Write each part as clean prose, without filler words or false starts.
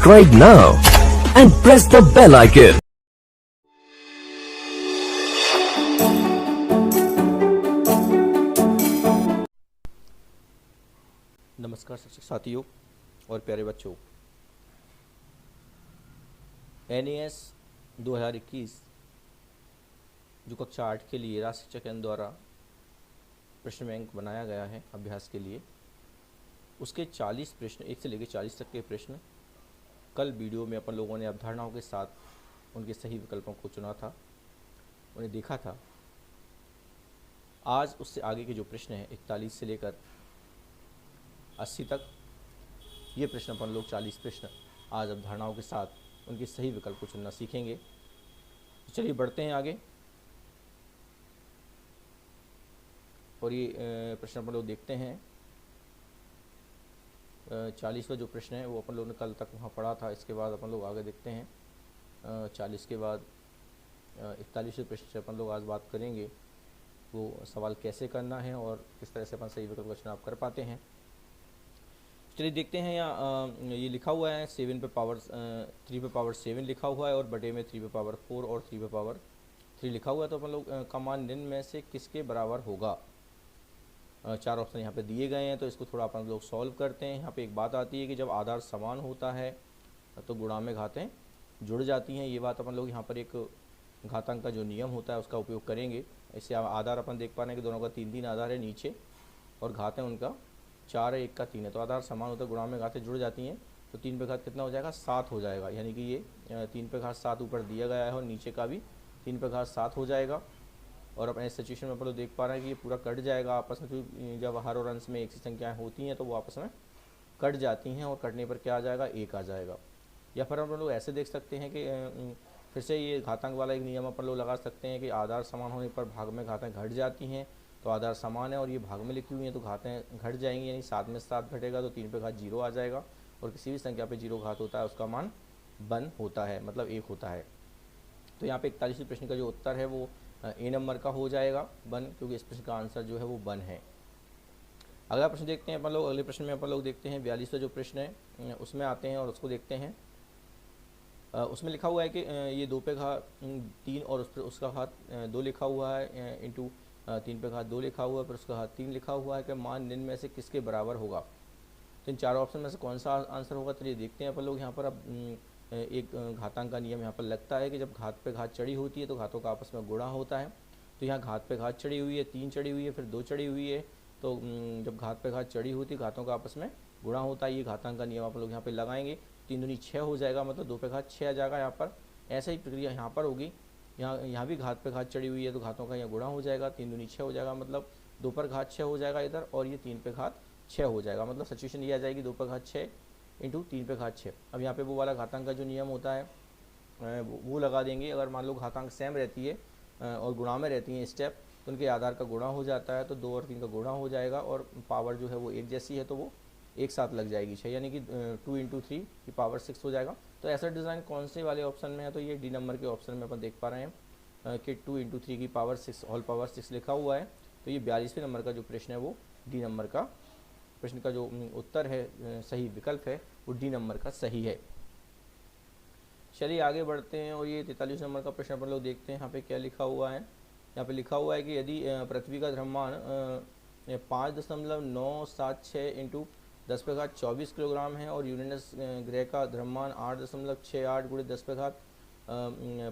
Subscribe now and press the bell icon. नमस्कार शिक्षक साथियों और प्यारे बच्चों, NAS 2021 जो कक्षा 8 के लिए राज्य शिक्षा केंद्र द्वारा प्रश्न बैंक बनाया गया है अभ्यास के लिए, उसके 40 प्रश्न 1 से लेकर 40 तक के प्रश्न कल वीडियो में अपन लोगों ने अवधारणाओं के साथ उनके सही विकल्पों को चुना था, उन्हें देखा था। आज उससे आगे के जो प्रश्न हैं 41 से लेकर 80 तक, ये प्रश्न अपन लोग 40 प्रश्न आज अवधारणाओं के साथ उनके सही विकल्प को चुनना सीखेंगे। तो चलिए बढ़ते हैं आगे और ये प्रश्न अपन लोग देखते हैं। 40वां जो प्रश्न है वो अपन लोगों ने कल तक वहाँ पढ़ा था, इसके बाद अपन लोग आगे देखते हैं। 40 के बाद 41वें प्रश्न से अपन लोग आज बात करेंगे, वो सवाल कैसे करना है और किस तरह से अपन सही विकल्प का चुनाव कर पाते हैं। चलिए देखते हैं। यहाँ ये लिखा हुआ है 7 पे पावर 3 पे पावर 7 लिखा हुआ है और बटे में 3 पे पावर 4 और 3 पे पावर 3 लिखा हुआ है। तो अपन लोग का मान निम्न में से किसके बराबर होगा। 4 ऑप्शन यहाँ पे दिए गए हैं, तो इसको थोड़ा अपन लोग सॉल्व करते हैं। यहाँ पे एक बात आती है कि जब आधार समान होता है तो गुणा में घातें जुड़ जाती हैं। ये बात अपन लोग यहाँ पर एक घातांक का जो नियम होता है उसका उपयोग करेंगे। इससे आधार अपन देख पा रहे हैं कि दोनों का 3 आधार है नीचे और घातें उनका 4 है, 1 का 3 है। तो आधार समान होता है, गुणा में घातें जुड़ जाती हैं। तो 3 पे घात कितना हो जाएगा, 7 हो जाएगा। यानी कि ये 3 पे घात 7 ऊपर दिया गया है और नीचे का भी 3 पे घात 7 हो जाएगा। और अपने इस सिचुएशन में अपन लोग देख पा रहे हैं कि ये पूरा कट जाएगा आपस में, क्योंकि जब हर और अंश में एक सी संख्याएँ होती हैं तो वो आपस में कट जाती हैं और कटने पर क्या आ जाएगा, 1 आ जाएगा। या फिर हम लोग ऐसे देख सकते हैं कि फिर से ये घातांक वाला एक नियम अपन लोग लगा सकते हैं कि आधार समान होने पर भाग में घातें घट जाती हैं। तो आधार समान है और ये भाग में लिखी हुई है तो घातें घट जाएंगी, यानी 7 में 7 घटेगा तो 3 पे घात 0 आ जाएगा। और किसी भी संख्या पे 0 घात होता है उसका मान 1 होता है, मतलब 1 होता है। तो यहाँ पे 41वें प्रश्न का जो उत्तर है वो ए नंबर का हो जाएगा 1, क्योंकि इस प्रश्न का आंसर जो है वो 1 है। अगला प्रश्न देखते हैं अपन लोग। अगले प्रश्न में अपन लोग देखते हैं 42वां जो प्रश्न है उसमें आते हैं और उसको देखते हैं। उसमें लिखा हुआ है कि ये 2 पे घात 3 और उसका घात 2 लिखा हुआ है, इंटू 3 पे घात 2 लिखा हुआ है, पर उसका घात 3 लिखा हुआ है कि मान निम्न में से किसके बराबर होगा। तो इन चारों ऑप्शन में से कौन सा आंसर होगा, चलिए देखते हैं अपन लोग। यहाँ पर अब एक घातांक का नियम यहाँ पर लगता है कि जब घात पे घात चढ़ी होती है तो घातों का आपस में गुणा होता है। तो यहाँ घात पे घात चढ़ी हुई है, 3 चढ़ी हुई है, फिर 2 चढ़ी हुई है। तो जब घात पे घात चढ़ी होती है घातों का आपस में गुणा होता है। ये घातांक का नियम आप लोग यहाँ पे लगाएंगे, 3 दूनी 6 हो जाएगा, मतलब 2 पे घात 6 आ जाएगा यहाँ पर। ऐसा ही प्रक्रिया यहाँ पर होगी। यहाँ भी घात पे घात चढ़ी हुई है तो घातों का यहाँ गुणा हो जाएगा, 3 दूनी 6 हो जाएगा, मतलब 2 पर घात 6 हो जाएगा इधर, और ये 3 पे घात 6 हो जाएगा। मतलब सिचुएशन ये आ जाएगी 2 पर घात 6 इंटू 3 पे घात 6। अब यहाँ पे वो वाला घातांक का जो नियम होता है वो लगा देंगे। अगर मान लो घातांक सेम रहती है और गुणा में रहती है स्टेप, तो उनके आधार का गुणा हो जाता है। तो 2 और 3 का गुणा हो जाएगा और पावर जो है वो एक जैसी है तो वो एक साथ लग जाएगी 6, यानी कि 2 इंटू 3 की पावर 6 हो जाएगा। तो ऐसा डिज़ाइन कौन से वाले ऑप्शन में है, तो ये डी नंबर के ऑप्शन में अपन देख पा रहे हैं कि 2 इंटू 3 की पावर 6 होल पावर 6 लिखा हुआ है। तो ये 42वें नंबर का जो प्रश्न है वो डी नंबर का प्रश्न का जो उत्तर है, सही विकल्प है, वो डी नंबर का सही है। चलिए आगे बढ़ते हैं और ये 43 नंबर का प्रश्न अपन लोग देखते हैं। यहाँ पे क्या लिखा हुआ है। यहाँ पे लिखा हुआ है कि यदि पृथ्वी का द्रव्यमान 5.976 इंटू 10 पे घात 24 किलोग्राम है और यूरेनस ग्रह का द्रव्यमान 8.68 गुणे 10 पे घात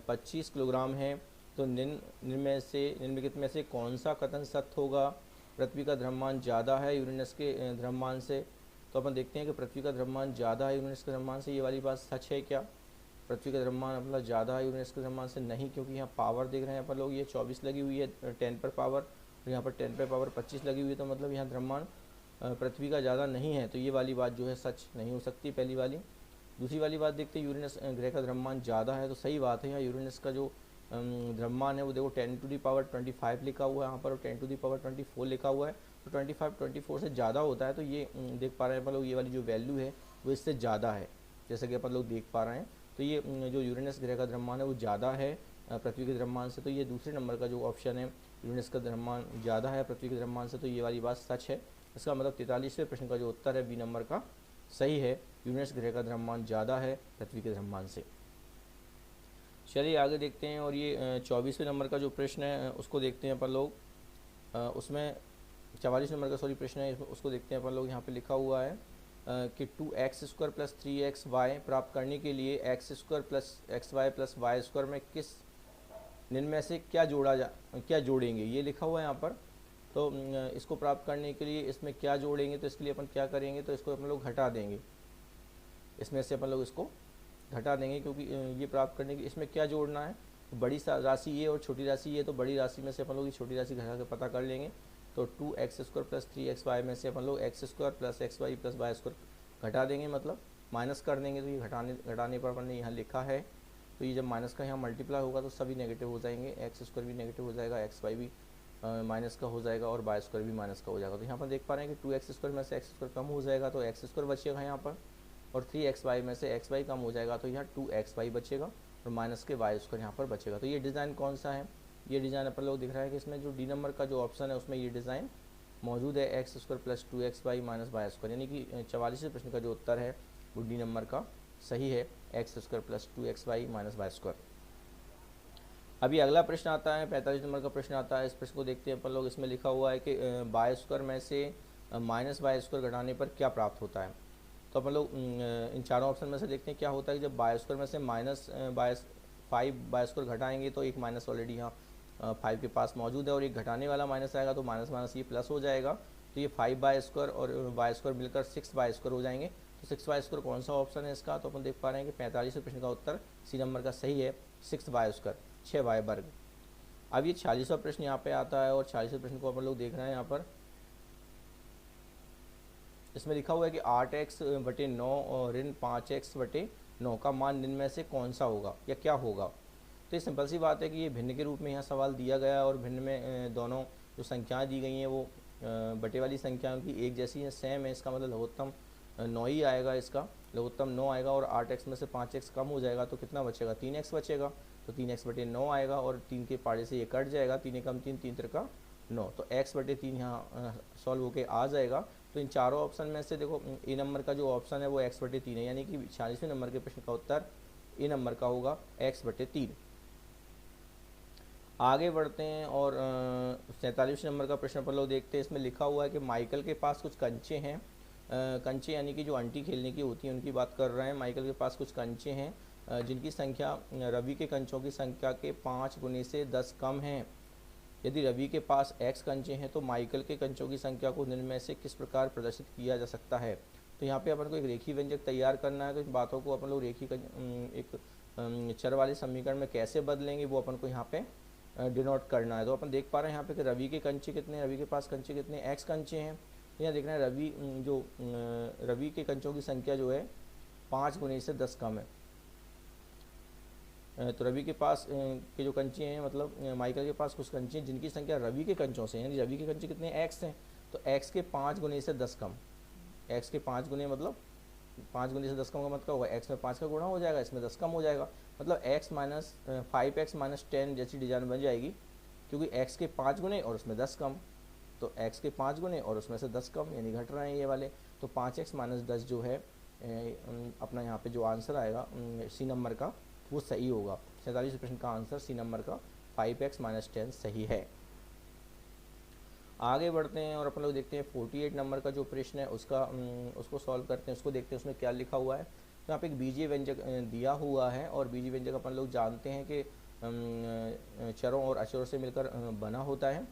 25 किलोग्राम है, तो निम्नलिखित में से कौन सा कथन सत्य होगा। पृथ्वी का द्रव्यमान ज़्यादा है यूरेनस के द्रव्यमान से। तो अपन देखते हैं कि पृथ्वी का द्रव्यमान ज़्यादा है यूरेनस के द्रव्यमान से, ये वाली बात सच है क्या। पृथ्वी का द्रव्यमान मतलब ज़्यादा है यूरेनस के द्रव्यमान से, नहीं, क्योंकि यहाँ पावर देख रहे हैं अपन लोग, ये 24 लगी हुई है 10 पर पावर, और यहाँ पर 10 पर पावर 25 लगी हुई है। तो मतलब यहाँ द्रव्यमान पृथ्वी का ज़्यादा नहीं है, तो ये वाली बात जो है सच नहीं हो सकती, पहली वाली। दूसरी वाली बात देखते हैं, यूरेनस ग्रह का द्रव्यमान ज़्यादा है, तो सही बात है। यहाँ यूरेनस का जो द्रव्यमान है वो देखो 10 टू दी पावर 25 लिखा हुआ है यहाँ पर, और 10 टू दी पावर 24 लिखा हुआ है। तो 24 से ज़्यादा होता है, तो ये देख पा रहे हैं अपन लोग, ये वाली जो वैल्यू है वो इससे ज़्यादा है, जैसा कि अपन लोग देख पा रहे हैं। तो ये जो यूरेनस ग्रह का द्रव्यमान है वो ज़्यादा है पृथ्वी के द्रव्यमान से। तो ये दूसरे नंबर का जो ऑप्शन है, यूरेनस का द्रव्यमान ज़्यादा है पृथ्वी के द्रव्यमान से, तो ये वाली बात सच है। इसका मतलब 43वें प्रश्न का जो उत्तर है बी नंबर का सही है। यूरेनस ग्रह का द्रव्यमान ज़्यादा है पृथ्वी के द्रव्यमान से। चलिए आगे देखते हैं, और ये 24वें नंबर का जो प्रश्न है उसको देखते हैं अपन लोग। उसमें 44 नंबर का प्रश्न है, उसको देखते हैं अपन लोग। यहाँ पे लिखा हुआ है कि 2x² + 3xy प्राप्त करने के लिए x² + xy + y² में किस निम्न से क्या जोड़ेंगे, ये लिखा हुआ है यहाँ पर। तो इसको प्राप्त करने के लिए इसमें क्या जोड़ेंगे, तो इसके लिए अपन क्या करेंगे, तो इसको अपन लोग घटा देंगे। इसमें से अपन लोग इसको घटा देंगे, क्योंकि ये प्राप्त करने की इसमें क्या जोड़ना है, बड़ी राशि ये और छोटी राशि ये, तो बड़ी राशि में से अपन लोग ये छोटी राशि घटा के पता कर लेंगे। तो 2x² + 3xy में से अपन लोग x² + xy + y² घटा देंगे, मतलब माइनस कर देंगे। तो ये घटाने पर अपन ने यहाँ लिखा है, तो ये जब माइनस का यहाँ मल्टीप्लाई होगा तो सभी नेगेटिव हो जाएंगे, x² भी नेगेटिव हो जाएगा, xy भी माइनस का हो जाएगा और y² भी माइनस का हो जाएगा। तो यहाँ पर देख पा रहे हैं कि 2x² में से x² कम हो जाएगा तो x² बचेगा यहाँ पर, और 3xy में से xy कम हो जाएगा तो यहाँ 2xy बचेगा, और माइनस के y² यहाँ पर बचेगा। तो ये डिज़ाइन कौन सा है, ये डिज़ाइन अपन लोग दिख रहा है कि इसमें जो डी नंबर का जो ऑप्शन है उसमें ये डिज़ाइन मौजूद है, x² + 2xy - y², यानी कि 44वें प्रश्न का जो उत्तर है वो डी नंबर का सही है, x² + 2xy - y²। अभी अगला प्रश्न आता है, 45 नंबर का प्रश्न आता है। इस प्रश्न को देखते हैं अपन लोग। इसमें लिखा हुआ है कि y² में से -y² घटाने पर क्या प्राप्त होता है। तो अपन लोग इन चारों ऑप्शन में से देखते हैं क्या होता है कि जब y² में से -5y² घटाएंगे तो एक माइनस ऑलरेडी यहाँ 5 के पास मौजूद है, और एक घटाने वाला माइनस आएगा तो माइनस माइनस ये प्लस हो जाएगा। तो ये 5y² और y² मिलकर 6y² हो जाएंगे। तो 6y² कौन सा ऑप्शन है इसका, तो अपन देख पा रहे हैं कि 45वें प्रश्न का उत्तर सी नंबर का सही है, 6y², 6y वर्ग। अब ये 46वां प्रश्न यहाँ पे आता है, और 46वें प्रश्न को अपन लोग देख रहे हैं यहाँ पर। इसमें लिखा हुआ है कि 8x/9 और ऋण 5x/9 का मान निम्न में से कौन सा होगा या क्या होगा। तो ये सिंपल सी बात है कि ये भिन्न के रूप में यहाँ सवाल दिया गया है, और भिन्न में दोनों जो संख्याएं दी गई हैं वो बटे वाली संख्याओं की एक जैसी है, सेम है। इसका मतलब लघुत्तम 9 ही आएगा, इसका लघुत्तम 9 आएगा, और 8x में से 5x कम हो जाएगा तो कितना बचेगा, 3x बचेगा। तो 3x/9 आएगा, और 3 के पाड़े से ये कट जाएगा, 3 एकम 3, 3 त्रिका 9, तो x/3 यहाँ सॉल्व होके आ जाएगा। तो इन चारों ऑप्शन में से देखो ए नंबर का जो ऑप्शन है वो x/3 है, यानी कि 46वें नंबर के प्रश्न का उत्तर ए नंबर का होगा, x/3। आगे बढ़ते हैं, और 47वें नंबर का प्रश्न पर लोग देखते हैं। इसमें लिखा हुआ है कि माइकल के पास कुछ कंचे हैं, कंचे यानी कि जो अंटी खेलने की होती है उनकी बात कर रहे हैं। माइकल के पास कुछ कंचे हैं जिनकी संख्या रवि के कंचों की संख्या के 5 गुने से 10 कम है। यदि रवि के पास x कंचे हैं तो माइकल के कंचों की संख्या को निम्न में से किस प्रकार प्रदर्शित किया जा सकता है। तो यहाँ पे अपन को एक रेखीय व्यंजक तैयार करना है, तो इन बातों को अपन लोग एक चर वाले समीकरण में कैसे बदलेंगे वो अपन को यहाँ पे डिनोट करना है। तो अपन देख पा रहे हैं यहाँ पे कि रवि के कंचे कितने हैं, रवि के पास कंचे कितने, x कंचे हैं। यहाँ देख रहे हैं रवि के कंचों की संख्या जो है 5 गुने से 10 कम है। तो रवि के पास के जो कंचे हैं, मतलब माइकल के पास कुछ कंचे हैं जिनकी संख्या रवि के कंचों से, यानी रवि के कंचे कितने x हैं, तो x के 5 गुने से 10 कम, x के 5 गुने मतलब 5 गुने से 10 कम का मतलब होगा x में 5 का गुणा हो जाएगा, इसमें 10 कम हो जाएगा, मतलब x - 5x - 10 जैसी डिजाइन बन जाएगी, क्योंकि x के 5 गुने और उसमें 10 कम, तो x के 5 गुने और उसमें से 10 कम, यानी घट रहे हैं ये वाले। तो 5x - 10 जो है अपना यहाँ पे जो आंसर आएगा सी नंबर का वो सही होगा। 47 प्रश्न का आंसर सी नंबर का 5x - 10 सही है। आगे बढ़ते हैं, और अपन लोग देखते हैं 48 नंबर का जो प्रश्न है उसको सॉल्व करते हैं, उसको देखते हैं उसमें क्या लिखा हुआ है। तो यहाँ पे एक बीजीय व्यंजक दिया हुआ है, और बीजीय व्यंजक अपन लोग जानते हैं कि चरों और अचरों से मिलकर बना होता है।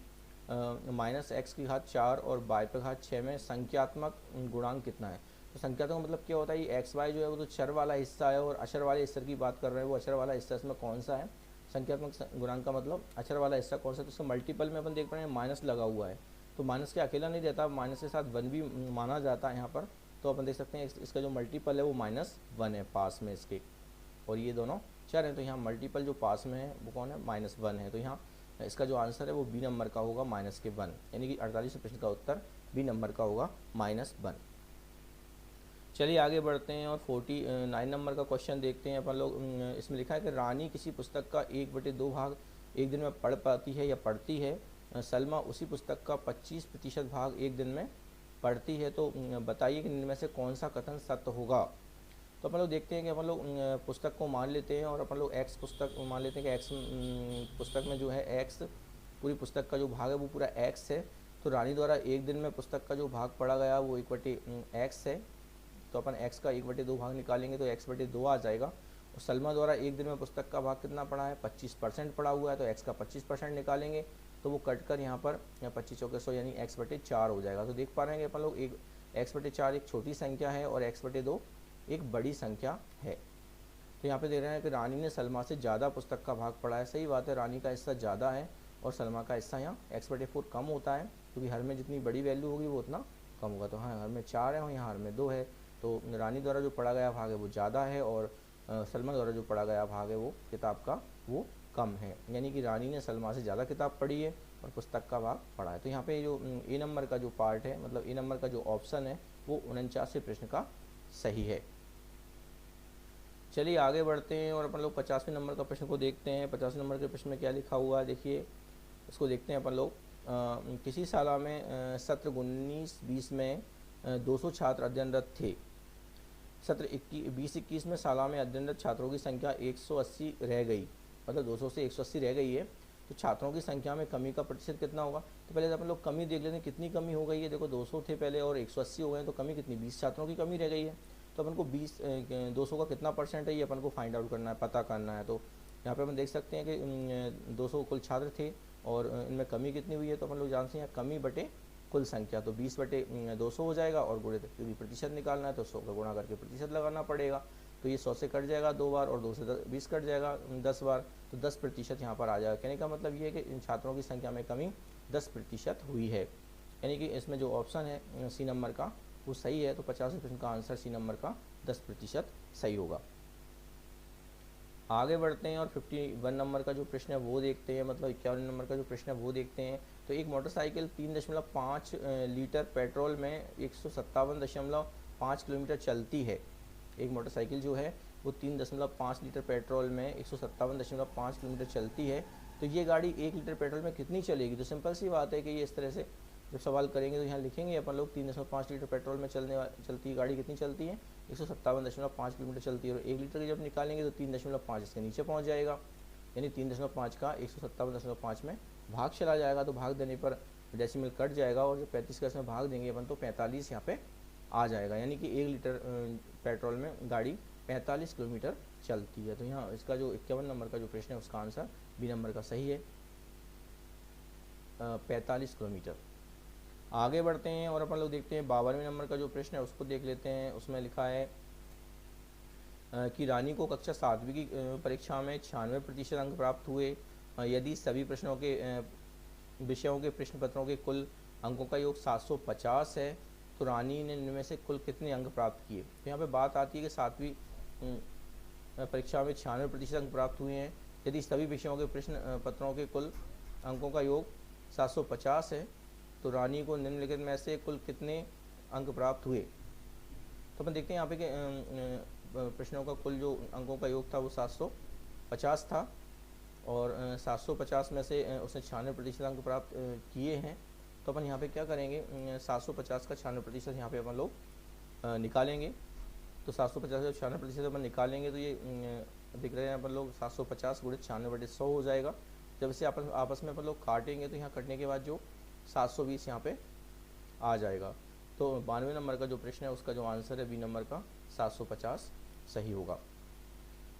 -x⁴ और y⁴ में संख्यात्मक गुणांक कितना है। तो संख्यात्मक मतलब क्या होता है, ये xy जो है वो तो चर वाला हिस्सा है, और अचर वाले हिस्से की बात कर रहे हैं, वो अचर वाला हिस्सा इसमें कौन सा है। संख्यात्मक गुणांक का मतलब अचर वाला हिस्सा कौन सा, तो उसका मल्टीपल में अपन देख पा रहे हैं माइनस लगा हुआ है, तो माइनस के अकेला नहीं रहता, माइनस के साथ 1 भी माना जाता है यहाँ पर। तो अपन देख सकते हैं इसका जो मल्टीपल है वो -1 है पास में इसके, और ये दोनों चर हैं, तो यहाँ मल्टीपल जो पास में है वो कौन है, -1 है। तो यहाँ इसका जो आंसर है वो बी नंबर का होगा, -1, यानी कि 48 प्रश्न का उत्तर बी नंबर का होगा, -1। चलिए आगे बढ़ते हैं, और 49 नंबर का क्वेश्चन देखते हैं अपन लोग। इसमें लिखा है कि रानी किसी पुस्तक का 1/2 भाग एक दिन में पढ़ पाती है या पढ़ती है, सलमा उसी पुस्तक का 25% भाग एक दिन में पढ़ती है। तो बताइए कि इनमें से कौन सा कथन सत्य होगा। तो अपन लोग देखते हैं कि अपन लोग पुस्तक को मान लेते हैं और अपन लोग एक्स पुस्तक मान लेते हैं कि एक्स पुस्तक में जो है एक्स पूरी पुस्तक का जो भाग है वो पूरा एक्स है। तो रानी द्वारा एक दिन में पुस्तक का जो भाग पढ़ा गया वो 1/x है। तो अपन x का 1/2 भाग निकालेंगे तो x/2 आ जाएगा। और सलमा द्वारा एक दिन में पुस्तक का भाग कितना पढ़ा है, 25% पढ़ा हुआ है, तो x का 25% निकालेंगे तो वो कट कर यहाँ पर 25 चौके 100 यानी x/4 हो जाएगा। तो देख पा रहे हैं कि अपन लोग एक x/4 एक छोटी संख्या है और x/2 एक बड़ी संख्या है। तो यहाँ पे देख रहे हैं कि रानी ने सलमा से ज़्यादा पुस्तक का भाग पढ़ा है। सही बात है, रानी का हिस्सा ज़्यादा है और सलमा का हिस्सा यहाँ x/4 कम होता है, क्योंकि हर में जितनी बड़ी वैल्यू होगी वो उतना कम होगा। तो हाँ, हर में 4 है और यहाँ हर में 2 है। तो रानी द्वारा जो पढ़ा गया भाग है वो ज़्यादा है और सलमा द्वारा जो पढ़ा गया भाग है वो किताब का वो कम है, यानी कि रानी ने सलमा से ज़्यादा किताब पढ़ी है और पुस्तक का भाग पढ़ा है। तो यहाँ पे जो ए नंबर का जो पार्ट है, मतलब ए नंबर का जो ऑप्शन है वो 49वें प्रश्न का सही है। चलिए आगे बढ़ते हैं और अपन लोग 50वें नंबर का प्रश्न को देखते हैं। 50वें नंबर के प्रश्न में क्या लिखा हुआ है देखिए, इसको देखते हैं अपन लोग। किसी साल में सत्र 19-20 में 200 छात्र अध्ययनरत थे। सत्र 20-21 में साला में अध्ययनरत छात्रों की संख्या 180 रह गई, मतलब 200 से 180 रह गई है। तो छात्रों की संख्या में कमी का प्रतिशत कितना होगा। तो पहले अपन लोग कमी देख लेते हैं, कितनी कमी हो गई है। देखो 200 थे पहले और 180 हो गए, तो कमी कितनी, 20 छात्रों की कमी रह गई है। तो अपन को 200 का कितना परसेंट है ये अपन को फाइंड आउट करना है, पता करना है। तो यहाँ पे अपन देख सकते हैं कि 200 कुल छात्र थे और इनमें कमी कितनी हुई है। तो अपन लोग जानते हैं कमी बटे कुल संख्या, तो 20/200 हो जाएगा और गुणे क्योंकि प्रतिशत निकालना है तो 100 का गुणा करके प्रतिशत लगाना पड़ेगा। तो ये 100 से कट जाएगा 2 बार और 2 से 20 कट जाएगा 10 बार, तो 10% यहाँ पर आ जाएगा। कहने का मतलब ये है कि इन छात्रों की संख्या में कमी 10% हुई है, यानी कि इसमें जो ऑप्शन है सी नंबर का वो सही है। तो 50वें प्रश्न का आंसर सी नंबर का 10% सही होगा। आगे बढ़ते हैं और 51 नंबर का जो प्रश्न है वो देखते हैं, मतलब 51 नंबर का जो प्रश्न है वो देखते हैं। तो एक मोटरसाइकिल 3.5 लीटर पेट्रोल में 157.5 किलोमीटर चलती है। एक मोटरसाइकिल जो है वो 3.5 लीटर पेट्रोल में 157.5 किलोमीटर चलती है। तो ये गाड़ी 1 लीटर पेट्रोल में कितनी चलेगी। तो सिंपल सी बात है कि ये इस तरह से जब सवाल करेंगे तो यहाँ लिखेंगे अपन लोग 3.5 लीटर पेट्रोल में चलती गाड़ी कितनी चलती है, 157.5 किलोमीटर चलती है। और 1 लीटर की जब निकालेंगे तो 3.5 इसके नीचे पहुँच जाएगा, यानी 3.5 का 157.5 में भाग चला जाएगा। तो भाग देने पर डेसिमल कट जाएगा और जब 35 का इसमें भाग देंगे अपन तो 45 यहाँ पे आ जाएगा, यानी कि 1 लीटर पेट्रोल में गाड़ी 45 किलोमीटर चलती है। तो यहाँ इसका जो 51 नंबर का जो प्रश्न है उसका आंसर बी नंबर का सही है, 45 किलोमीटर। आगे बढ़ते हैं और अपन लोग देखते हैं 52वें नंबर का जो प्रश्न है उसको देख लेते हैं। उसमें लिखा है कि रानी को कक्षा 7वीं की परीक्षा में 96% अंक प्राप्त हुए। यदि सभी प्रश्नों के विषयों के प्रश्न पत्रों के कुल अंकों का योग 750 है तो रानी ने इनमें से कुल कितने अंक प्राप्त किए। तो यहाँ पे बात आती है कि 7वीं परीक्षा में 96% अंक प्राप्त हुए हैं। यदि सभी विषयों के प्रश्न पत्रों के कुल अंकों का योग 750 है तो रानी को निम्नलिखित में से कुल कितने अंक प्राप्त हुए। तो अपन देखते हैं यहाँ पे कि प्रश्नों का कुल जो अंकों का योग था वो 750 था और 750 में से उसने 96% अंक प्राप्त किए हैं। तो अपन यहाँ पे क्या करेंगे, 750 का 96% यहाँ पे अपन लोग निकालेंगे। तो 750 का 96% अपन निकालेंगे तो ये दिख रहे हैं अपन लोग 750 गुणित 96/100 हो जाएगा। जब इसे आपस में अपन लोग काटेंगे तो यहाँ कटने के बाद जो 720 यहाँ पे आ जाएगा। तो 92वें नंबर का जो प्रश्न है उसका जो आंसर है बी नंबर का 750 सही होगा।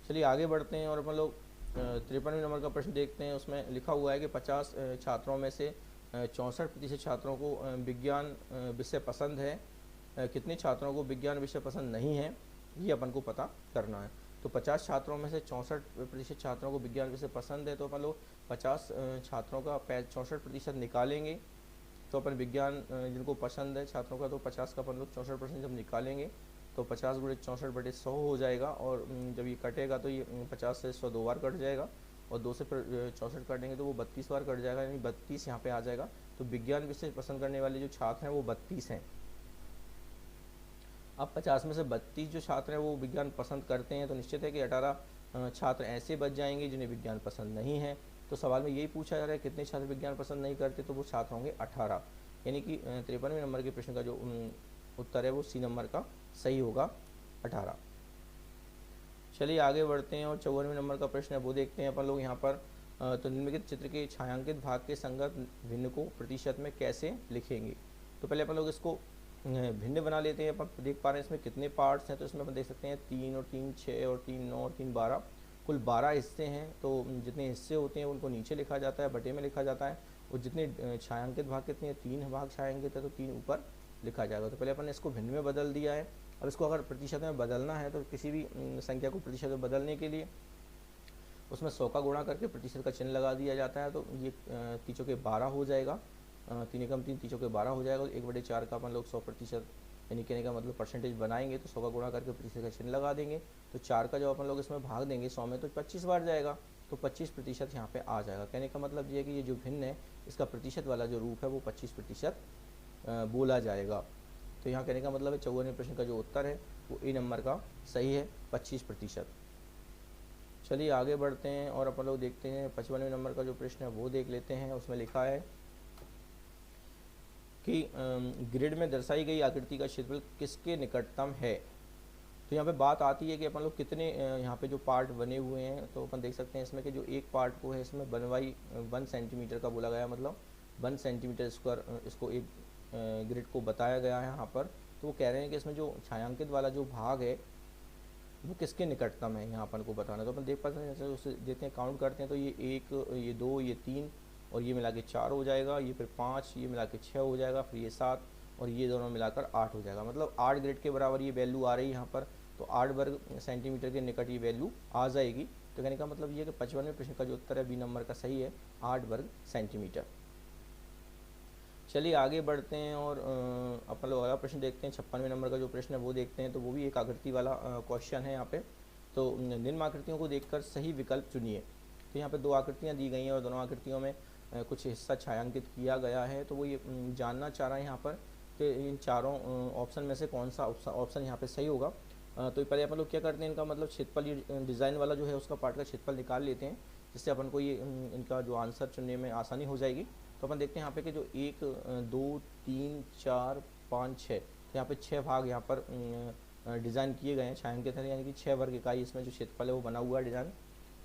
चलिए आगे बढ़ते हैं और अपन लोग 53वें नंबर का प्रश्न देखते हैं। उसमें लिखा हुआ है कि 50 छात्रों में से 64% छात्रों को विज्ञान विषय पसंद है, कितने छात्रों को विज्ञान विषय पसंद नहीं है, ये अपन को पता करना है। तो 50 छात्रों में से 64% छात्रों को विज्ञान विषय पसंद है तो अपन लोग 50 छात्रों का 64% निकालेंगे। तो अपन विज्ञान जिनको पसंद है छात्रों का तो 50 का अपन लोग 64% जब निकालेंगे तो 50 गुणित 64/100 हो जाएगा। और जब ये कटेगा तो ये 50 से 100 2 बार कट जाएगा और 2 से फिर 64 काटेंगे तो वो 32 बार कट जाएगा, यानी 32 यहाँ पे आ जाएगा। तो विज्ञान विषय पसंद करने वाले जो छात्र हैं वो 32 हैं। अब 50 में से 32 जो छात्र हैं वो विज्ञान पसंद करते हैं तो निश्चित है कि 18 छात्र ऐसे बच जाएंगे जिन्हें विज्ञान पसंद नहीं है। तो सवाल में यही पूछा जा रहा है कितने छात्र विज्ञान पसंद नहीं करते, तो वो छात्र होंगे 18, यानी कि 53वें नंबर के प्रश्न का जो उत्तर है वो सी नंबर का सही होगा 18। चलिए आगे बढ़ते हैं और 54वें नंबर का प्रश्न है वो देखते हैं अपन लोग यहाँ पर। तो निम्नलिखित चित्र के छायांकित भाग के संगत भिन्न को प्रतिशत में कैसे लिखेंगे। तो पहले अपन लोग इसको भिन्न बना लेते हैं। अपन देख पा रहे हैं इसमें कितने पार्ट्स हैं, तो इसमें अपन देख सकते हैं 3 और 3 6 और 3 9 और 3 12, कुल 12 हिस्से हैं। तो जितने हिस्से होते हैं उनको नीचे लिखा जाता है, बटे में लिखा जाता है, और जितने छायांकित भाग कितने हैं, 3 भाग छायांकित है तो 3 ऊपर लिखा जाएगा। तो पहले अपन ने इसको भिन्न में बदल दिया है। अब इसको अगर प्रतिशत में बदलना है तो किसी भी संख्या को प्रतिशत में बदलने के लिए उसमें 100 का गुणा करके प्रतिशत का चिन्ह लगा दिया जाता है। तो ये 3 चौके 12 हो जाएगा, 3 एकम 3 3 चौके 12 हो जाएगा। 1/4 का अपन लोग 100% यानी कहने का मतलब परसेंटेज बनाएंगे तो 100 का गुणा करके प्रतिशत का चिन्ह लगा देंगे। तो 4 का जब अपन लोग इसमें भाग देंगे 100 में तो 25 बार जाएगा, तो 25% यहाँ पे आ जाएगा। कहने का मतलब ये है कि ये जो भिन्न है इसका प्रतिशत वाला जो रूप है वो 25% बोला जाएगा। तो यहाँ कहने का मतलब है 54वें प्रश्न का जो उत्तर है वो ए नंबर का सही है, 25%। चलिए आगे बढ़ते हैं और अपन लोग देखते हैं 55वें नंबर का जो प्रश्न है वो देख लेते हैं। उसमें लिखा है कि ग्रिड में दर्शाई गई आकृति का क्षेत्रफल किसके निकटतम है। तो यहाँ पे बात आती है कि अपन लोग कितने यहाँ पे जो पार्ट बने हुए हैं, तो अपन देख सकते हैं इसमें कि जो एक पार्ट को है इसमें बनवाई 1 सेंटीमीटर का बोला गया, मतलब 1 सेंटीमीटर स्क्वायर इसको एक ग्रिड को बताया गया है यहाँ पर। तो वो कह रहे हैं कि इसमें जो छायांकित वाला जो भाग है वो किसके निकटतम है, यहाँ अपन को बताना। तो अपन देख पाते हैं, जैसे उसे देते हैं, काउंट करते हैं तो ये 1, ये 2, ये 3 और ये मिला के 4 हो जाएगा, ये फिर 5, ये मिला के 6 हो जाएगा, फिर ये 7 और ये दोनों मिलाकर 8 हो जाएगा। मतलब 8 ग्रिड के बराबर ये वैल्यू आ रही है यहाँ पर। तो 8 वर्ग सेंटीमीटर के निकट ये वैल्यू आ जाएगी। तो कहने का मतलब ये है कि 55वें प्रश्न का जो उत्तर है बी नंबर का सही है, 8 वर्ग सेंटीमीटर। चलिए आगे बढ़ते हैं और अपन लोग अगला प्रश्न देखते हैं। 56वें नंबर का जो प्रश्न है वो देखते हैं। तो वो भी एक आकृति वाला क्वेश्चन है यहाँ पे। तो निम्न आकृतियों को देखकर सही विकल्प चुनिए। तो यहाँ पे 2 आकृतियाँ दी गई हैं और दोनों आकृतियों में कुछ हिस्सा छायांकित किया गया है। तो वो ये जानना चाह रहा है यहाँ पर कि इन चारों ऑप्शन में से कौन सा ऑप्शन यहाँ पे सही होगा। तो पहले अपन लोग क्या करते हैं, इनका मतलब क्षेत्रफल, ये डिज़ाइन वाला जो है उसका पार्ट का क्षेत्रफल निकाल लेते हैं, जिससे अपन को ये इनका जो आंसर चुनने में आसानी हो जाएगी। तो अपन देखते हैं यहाँ पे कि जो 1 2 3 4 5 6, तो यहाँ पे 6 भाग यहाँ पर डिज़ाइन किए गए हैं छायांकित है, यानी कि 6 वर्ग इकाई इसमें जो क्षेत्रफल है वो बना हुआ है डिज़ाइन।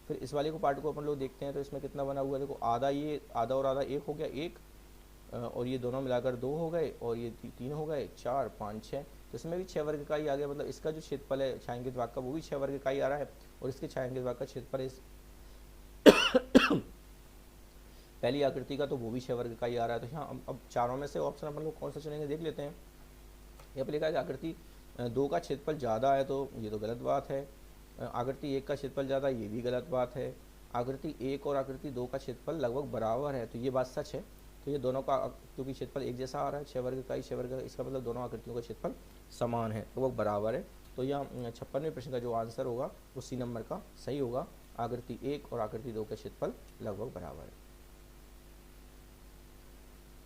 फिर इस वाले को पार्ट को अपन लोग देखते हैं तो इसमें कितना बना हुआ है, देखो आधा, ये आधा और आधा 1 हो गया, 1 और ये दोनों मिलाकर 2 हो गए और ये 3 हो गए, 4 5 6। तो इसमें भी 6 वर्ग इकाई आ गया। मतलब इसका जो क्षेत्रफल है छायांकित भाग का वो भी 6 वर्ग इकाई आ रहा है और इसके छायांकित भाग का क्षेत्रफल इस पहली आकृति का तो वो भी 6 वर्ग इकाई आ रहा है। तो यहाँ अब चारों में से ऑप्शन अपन लोग कौन सा चुनेंगे देख लेते हैं। यहाँ पर लिखा है कि आकृति 2 का क्षेत्रफल ज़्यादा है, तो ये तो गलत बात है। आकृति 1 का क्षेत्रफल ज़्यादा, ये भी गलत बात है। आकृति 1 और आकृति 2 का क्षेत्रफल लगभग बराबर है, तो ये बात सच है। तो ये दोनों का क्योंकि क्षेत्रफल एक जैसा आ रहा है, 6 वर्ग इकाई 6 वर्ग, इसका मतलब दोनों आकृतियों का क्षेत्रफल समान है, लगभग बराबर है। तो यहाँ 56वें प्रश्न का जो आंसर होगा वो सी नंबर का सही होगा। आकृति 1 और आकृति 2 का क्षेत्रफल लगभग बराबर है।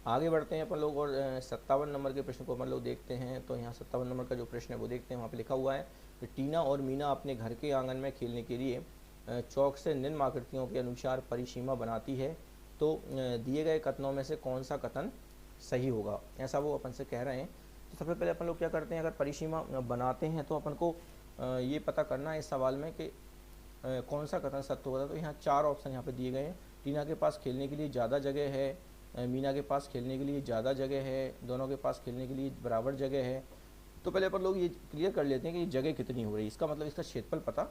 आगे बढ़ते हैं अपन लोग और 57 नंबर के प्रश्न को अपन लोग देखते हैं। तो यहाँ 57 नंबर का जो प्रश्न है वो देखते हैं। वहाँ पे लिखा हुआ है कि टीना और मीना अपने घर के आंगन में खेलने के लिए चौक से निम्न आकृतियों के अनुसार परिसीमा बनाती है। तो दिए गए कथनों में से कौन सा कथन सही होगा, ऐसा वो अपन से कह रहे हैं। तो सबसे पहले अपन लोग क्या करते हैं, अगर परिसीमा बनाते हैं तो अपन को ये पता करना है इस सवाल में कि कौन सा कथन सत्य होगा। तो यहाँ 4 ऑप्शन यहाँ पे दिए गए हैं। टीना के पास खेलने के लिए ज़्यादा जगह है, मीना के पास खेलने के लिए ज़्यादा जगह है, दोनों के पास खेलने के लिए बराबर जगह है। तो पहले अपन लोग ये क्लियर कर लेते हैं कि ये जगह कितनी हो रही है, इसका मतलब इसका क्षेत्रफल पता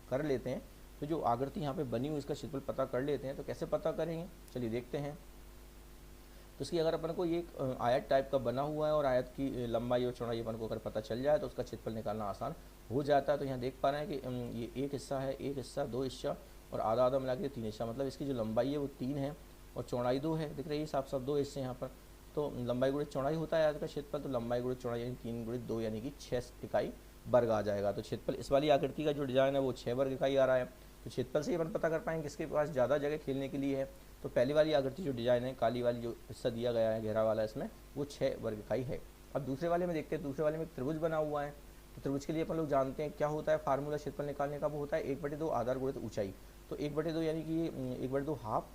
कर लेते हैं। तो जो आकृति यहाँ पे बनी हुई इसका क्षेत्रफल पता कर लेते हैं। तो कैसे पता करेंगे, चलिए देखते हैं। तो इसकी अगर अपन को ये एक आयत टाइप का बना हुआ है और आयत की लंबाई और चौड़ाई अपन को अगर पता चल जाए तो उसका क्षेत्रफल निकालना आसान हो जाता है। तो यहाँ देख पा रहे हैं कि ये एक हिस्सा है, एक हिस्सा, 2 हिस्सा और आधा आधा मिला के 3 हिस्सा। मतलब इसकी जो लंबाई है वो 3 है और चौड़ाई 2 है, दिख रही है साफ साफ 2 हिस्से यहाँ पर। तो लंबाई गुणित चौड़ाई होता है आयत का क्षेत्रफल, तो लंबाई गुणित चौड़ाई यानी 3 गुणित 2 यानी कि 6 इकाई वर्ग आ जाएगा। तो क्षेत्रफल इस वाली आकृति का जो डिज़ाइन है वो 6 वर्ग इकाई आ रहा है। तो क्षेत्रफल से ही अपन पता कर पाएंगे किसके पास ज़्यादा जगह खेलने के लिए है। तो पहली वाली आकृति जो डिज़ाइन है, काली वाली जो हिस्सा दिया गया है घेरा वाला, इसमें वो 6 वर्ग इकाई है। अब दूसरे वाले में देखते हैं। दूसरे वाले में एक त्रिभुज बना हुआ है। तो त्रिभुज के लिए अपन लोग जानते हैं क्या होता है फार्मूला क्षेत्रफल निकालने का, वो होता है 1/2 आधार गुणित ऊंचाई। तो 1/2 यानी कि 1/2 हाफ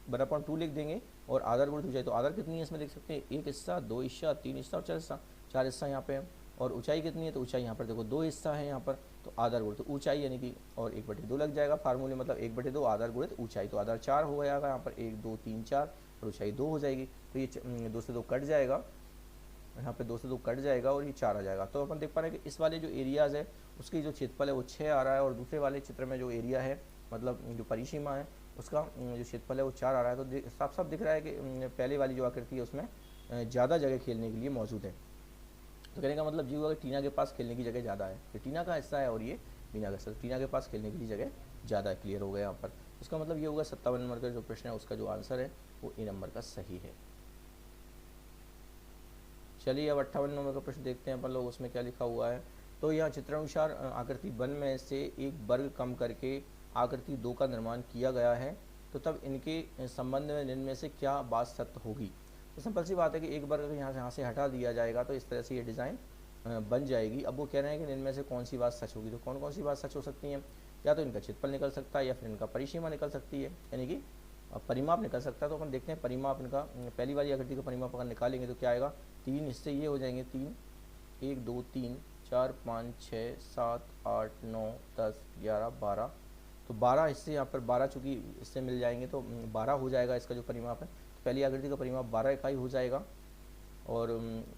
1/2 लिख देंगे और आधार गुणित ऊंचाई। तो आधार कितनी है इसमें देख सकते हैं, 1 हिस्सा, 2 हिस्सा, 3 हिस्सा और 4 हिस्सा। 4 हिस्सा यहाँ पे है और ऊंचाई कितनी है, तो ऊंचाई यहाँ पर देखो 2 हिस्सा है यहाँ पर, तो आधार गुणित तो ऊंचाई यानी कि और 1/2 लग जाएगा फार्मूले, मतलब 1/2 आधार गुणित ऊंचाई, तो आधार 4 हो जाएगा यहाँ पर, 1 2 3 4 और ऊंचाई 2 हो जाएगी। तो ये 2 से 2 कट जाएगा, यहाँ पे 2 से 2 कट जाएगा और ये 4 आ जाएगा। तो अपन देख पा रहे हैं कि इस वाले जो एरियाज़ है उसकी जो क्षेत्रफल है वो 6 आ रहा है, और दूसरे वाले चित्र में जो एरिया है मतलब जो परिसीमा है उसका जो क्षेत्रफल है वो 4 आ रहा है। तो साफ साफ दिख रहा है कि पहले वाली जो आकृति है उसमें ज़्यादा जगह खेलने के लिए मौजूद है। तो कहने का मतलब ये हुआ कि टीना के पास खेलने की जगह ज़्यादा है, तो टीना का हिस्सा है और ये मीना का हिस्सा, टीना के पास खेलने की जगह ज़्यादा है। क्लियर हो गया यहाँ पर। इसका मतलब ये होगा 57 नंबर का जो प्रश्न है उसका जो आंसर है वो ए नंबर का सही है। चलिए अब 58 नंबर का प्रश्न देखते हैं अपन लोग, उसमें क्या लिखा हुआ है। तो यहाँ चित्रानुसार आकृति 1 में से एक वर्ग कम करके आकृति 2 का निर्माण किया गया है, तो तब इनके संबंध में निम्न में से क्या बात सत्य होगी। तो सिंपल सी बात है कि एक वर्ग यहाँ से हटा दिया जाएगा तो इस तरह से ये डिज़ाइन बन जाएगी। अब वो कह रहे हैं कि निम्न में से कौन सी बात सच होगी, तो कौन कौन सी बात सच हो सकती है, या तो इनका क्षेत्रफल निकल सकता है या फिर इनका परिसीमा निकल सकती है, यानी कि परिमाप निकल सकता है। तो अपन देखते हैं परिमाप इनका, पहली वाली आकृति का परिमाप अगर निकालेंगे तो क्या आएगा, 3 हिस्से ये हो जाएंगे, 3 1 2 3 4 5 6 7 8 9 10 11 12, तो 12 हिस्से यहाँ पर 12 चूँकि इससे मिल जाएंगे तो 12 हो जाएगा इसका जो परिमाप है। तो पहली आकृति का परिमाप 12 इकाई हो जाएगा। और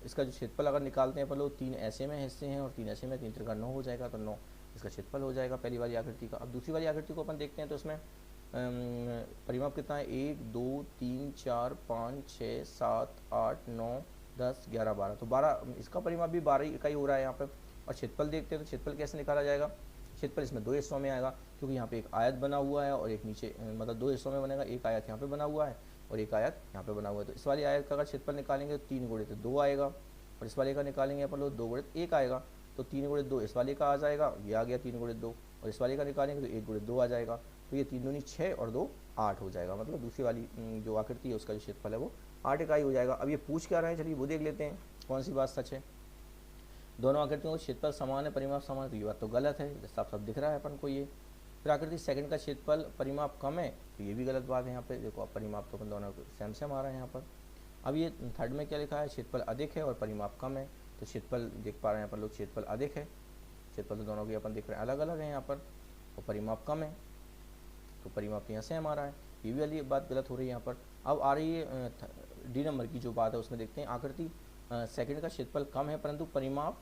इसका जो क्षेत्रफल अगर निकालते हैं अपन लोग, 3 ऐसे में हिस्से हैं और 3 ऐसे में, 3 त्रिका 9 हो जाएगा, तो 9 इसका क्षेत्रफल हो जाएगा पहली वाली आकृति का। अब दूसरी वाली आकृति को अपन देखते हैं तो इसमें परिमाप कितना है, 1 2 3 4 5 6 7 8 9 10 11 12, तो 12 इसका परिमाप भी 12 इकाई हो रहा है यहाँ पर। और क्षेत्रफल देखते हैं तो क्षेत्रफल कैसे निकाला जाएगा, क्षेत्रफल इसमें 2 हिस्सों में आएगा, क्योंकि यहाँ पे एक आयत बना हुआ है और एक नीचे मतलब 2 हिस्सों में बनेगा, एक आयत यहाँ पे बना हुआ है और एक आयत यहाँ पे बना हुआ है। तो इस वाली आयत का अगर क्षेत्रफल निकालेंगे तो 3 गुणित 2 आएगा, और इस वाले का निकालेंगे अपन लोग 2 गुणित 1 आएगा, तो 3 गुणित 2 इस वाले का आ जाएगा, ये आ गया 3 गुणित 2, और इस वाले का निकालेंगे तो 1 गुणित 2 आ जाएगा, तो ये 3 दूनी 6 और 2 8 हो जाएगा। मतलब दूसरी वाली जो आकृति है उसका जो क्षेत्रफल है वो 8 इकाई हो जाएगा। अब ये पूछ क्या रहे हैं, चलिए वो देख लेते हैं कौन सी बात सच है। दोनों आकृतियों का क्षेत्रफल समान है, परिमाप समान है, तो ये बात तो गलत है, साफ साफ दिख रहा है अपन को ये। फिर आकृति सेकंड का क्षेत्रफल परिमाप कम है, तो ये भी गलत बात है। यहाँ पे देखो अब परिमाप तो अपन दोनों सेम सेम आ रहा है यहाँ पर। अब ये थर्ड में क्या लिखा है, क्षेत्रफल अधिक है और परिमाप कम है, तो क्षेत्रफल देख पा रहे हैं अपन लोग, क्षेत्रफल अधिक है, क्षेत्रफल तो दोनों की अपन देख रहे हैं अलग अलग है यहाँ पर, और परिमाप कम है, तो परिमाप यहाँ सेम आ रहा है, ये भी वाली बात गलत हो रही है यहाँ पर। अब आ रही है डी नंबर की जो बात है, उसमें देखते हैं आकृति सेकंड का क्षेत्रफल कम है परंतु परिमाप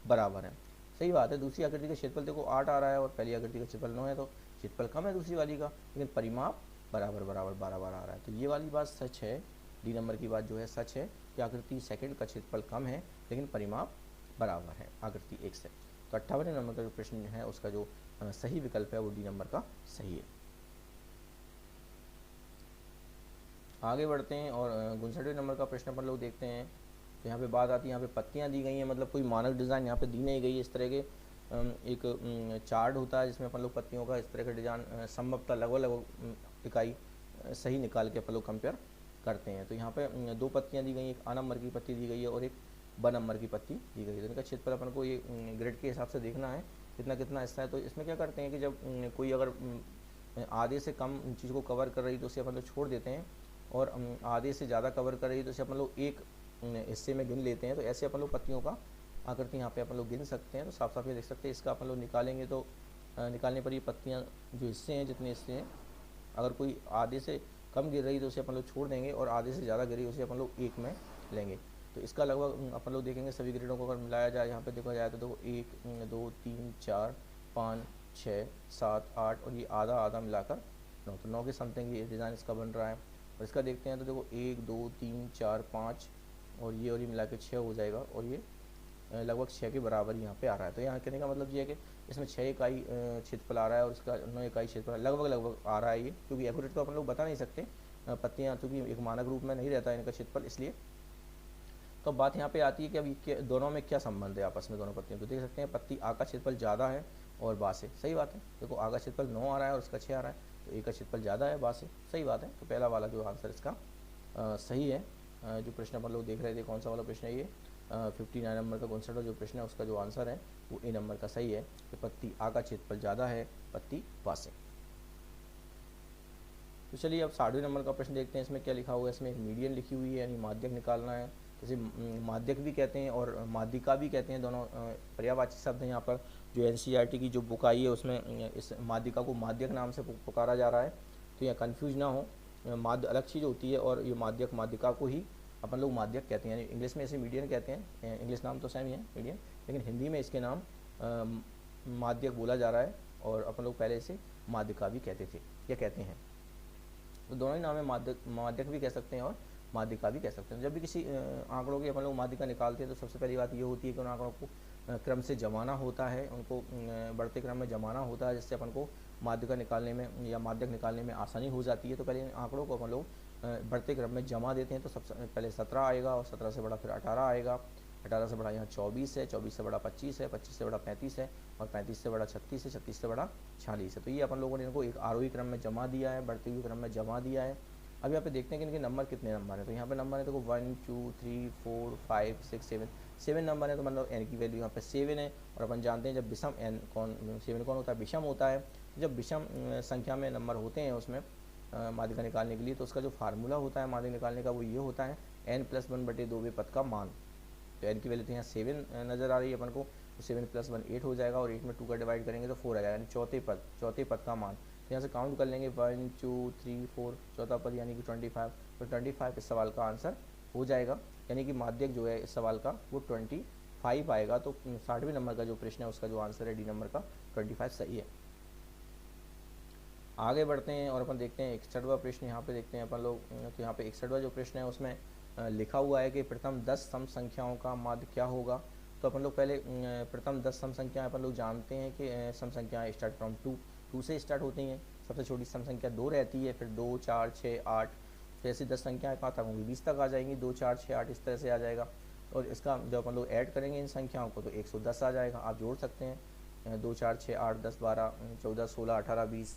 बराबर है। सही बात है, दूसरी आकृति का क्षेत्रफल देखो 8 आ रहा है और पहली आकृति का क्षेत्रफल 9 है, तो क्षेत्रफल कम है दूसरी वाली का, लेकिन परिमाप बराबर बराबर 12 आ रहा है। तो ये वाली बात सच है, डी नंबर की बात जो है सच है कि आकृति सेकंड का क्षेत्रफल कम है लेकिन परिमाप बराबर है आकृति 1 से। तो 58 नंबर का जो प्रश्न है उसका जो सही विकल्प है वो डी नंबर का सही है। आगे बढ़ते हैं और 59 नंबर का प्रश्न अपन लोग देखते हैं। तो यहाँ पे बात आती है, यहाँ पे पत्तियाँ दी गई हैं, मतलब कोई मानक डिज़ाइन यहाँ पे दी नहीं गई है। इस तरह के एक चार्ट होता है जिसमें अपन लोग पत्तियों का इस तरह का डिज़ाइन संभवतः लगभग इकाई सही निकाल के अपन लोग कंपेयर करते हैं। तो यहाँ पे 2 पत्तियाँ दी गई हैं, एक A नंबर की पत्ती दी गई है और एक B नंबर की पत्ती दी गई है। तो इनका क्षेत्रफल अपन को ये ग्रेड के हिसाब से देखना है कितना कितना हिस्सा है। तो इसमें क्या करते हैं कि जब कोई अगर आधे से कम चीज़ को कवर कर रही तो उसे अपन लोग छोड़ देते हैं, और आधे से ज़्यादा कवर कर रही तो उसे अपन लोग एक हिस्से में गिन लेते हैं। तो ऐसे अपन लोग पत्तियों का आकृति यहाँ पे अपन लोग गिन सकते हैं। तो साफ साफ ये देख सकते हैं, इसका अपन लोग निकालेंगे तो निकालने पर ये पत्तियाँ जो हिस्से हैं जितने हिस्से हैं, अगर कोई आधे से कम गिर रही तो उसे अपन लोग छोड़ देंगे, और आधे से ज़्यादा गिरी उसे अपन लोग एक में लेंगे। तो इसका लगभग अपन लोग देखेंगे सभी ग्रेडों को अगर मिलाया जाए, यहाँ पे देखा जाए तो देखो 1 2 3 4 5 6 7 8 और ये आधा आधा मिलाकर 9, तो 9 के समथिंग ये डिज़ाइन इसका बन रहा है। और इसका देखते हैं तो देखो 1 2 3 4 5 और ये मिला के 6 हो जाएगा, और ये लगभग 6 के बराबर यहाँ पे आ रहा है। तो यहाँ कहने का मतलब ये है कि इसमें 6 इकाई क्षेत्रफल आ रहा है और इसका 9 इकाई क्षेत्रफल लगभग आ रहा है ये, क्योंकि एक्यूरेट तो अपन लोग बता नहीं सकते, पत्तियाँ चूँकि एक मानक रूप में नहीं रहता है इनका क्षेत्रफल, इसलिए। तो बात यहाँ पे आती है कि अभी दोनों में क्या संबंध है आपस में दोनों पत्तियों। तो देख सकते हैं पत्ती A का क्षेत्रफल ज़्यादा है और बा से, सही बात है। देखो A का क्षेत्रफल 9 आ रहा है और इसका 6 आ रहा है, तो A का क्षेत्रफल ज़्यादा है बा से, सही बात है। तो पहला वाला जो आंसर इसका सही है। जो प्रश्न अपन लोग देख रहे थे, कौन सा वाला प्रश्न है ये, 59 नंबर का 59 जो प्रश्न है उसका जो आंसर है वो ए नंबर का सही है कि पत्ती A का क्षेत्रफल ज़्यादा है पत्ती बा से। तो चलिए अब 60वें नंबर का प्रश्न देखते हैं, इसमें क्या लिखा हुआ है। इसमें एक मीडियन लिखी हुई है, यानी माध्यक निकालना है। जैसे माध्यक भी कहते हैं और माध्यिका भी कहते हैं, दोनों पर्यायवाची शब्द हैं। यहाँ पर जो एनसीईआरटी की जो बुक आई है उसमें इस माध्यिका को माध्यक नाम से पुकारा जा रहा है, तो यहाँ कन्फ्यूज ना हो, माध्य अलग चीज़ होती है और ये माध्यक माध्यिका को ही अपन लोग माध्यक कहते हैं। यानी इंग्लिश में इसे मीडियन कहते हैं, इंग्लिश नाम तो सेम ही है मीडियन, लेकिन हिंदी में इसके नाम माध्यक बोला जा रहा है और अपन लोग पहले इसे माध्यिका भी कहते थे या कहते हैं। तो दोनों ही नाम है, माध्यक भी कह सकते हैं और माध्यिका भी कह सकते हैं। जब भी किसी आंकड़ों की अपन लोग माध्यिका निकालते हैं तो सबसे पहली बात ये होती है कि उन आंकड़ों को क्रम से जमाना होता है, उनको बढ़ते क्रम में जमाना होता है, जिससे अपन को माध्यिका निकालने में या माध्यक निकालने में आसानी हो जाती है। तो पहले इन आंकड़ों को अपन लोग बढ़ते क्रम में जमा देते हैं। तो सबसे पहले 17 आएगा और 17 से बड़ा फिर 18 आएगा, 18 से बड़ा यहाँ 24 है, 24 से बड़ा 25 है, 25 से बड़ा 35 है और 35 से बड़ा 36 है, 36 से बड़ा 46 है। तो ये अपन लोगों ने इनको एक आरोही क्रम में जमा दिया है, बढ़ते हुए क्रम में जमा दिया है। अब यहाँ पे देखते हैं कि इनके नंबर कितने नंबर है। तो यहाँ पे नंबर है देखो 1 2 3 4 5 6 7 नंबर है। तो मतलब n की वैल्यू यहाँ पे 7 है और अपन जानते हैं जब विषम n कौन 7 कौन होता है, विषम होता है। जब विषम संख्या में नंबर होते हैं उसमें माध्यिका निकालने के लिए, तो उसका जो फार्मूला होता है माध्यिका निकालने का वो ये होता है n+1/2 पद का मान। तो n की वैल्यू तो यहाँ 7 नज़र आ रही है अपन को, तो 7 + 1 8 हो जाएगा और 8 में 2 का डिवाइड करेंगे तो 4 आ जाएगा, यानी चौथे पद का मान। तो यहाँ से काउंट कर लेंगे 1 2 3 4, चौथा पद यानी कि 25। तो 25 इस सवाल का आंसर हो जाएगा, यानी कि माध्यक जो है इस सवाल का वो 25 आएगा। तो 60वें नंबर का जो प्रश्न है उसका जो आंसर है डी नंबर का 25 सही है। आगे बढ़ते हैं और अपन देखते हैं 61वां प्रश्न यहाँ पे देखते हैं अपन लोग। तो यहाँ पे 61वां जो प्रश्न है उसमें लिखा हुआ है कि प्रथम 10 सम संख्याओं का माध्य क्या होगा। तो अपन लोग पहले प्रथम 10 सम संख्याएं अपन लोग जानते हैं कि सम संख्याएं स्टार्ट फ्रॉम 2 से स्टार्ट होती हैं। सबसे छोटी सम संख्या 2 रहती है, फिर 2 4 6 8, तो ऐसी 10 संख्याएं कहाँ तक होंगी, 20 तक आ जाएंगी। 2 4 6 8 इस तरह से आ जाएगा और इसका जब अपन लोग ऐड करेंगे इन संख्याओं को तो 110 आ जाएगा। आप जोड़ सकते हैं 2 4 6 8 10 12 14 16 18 20,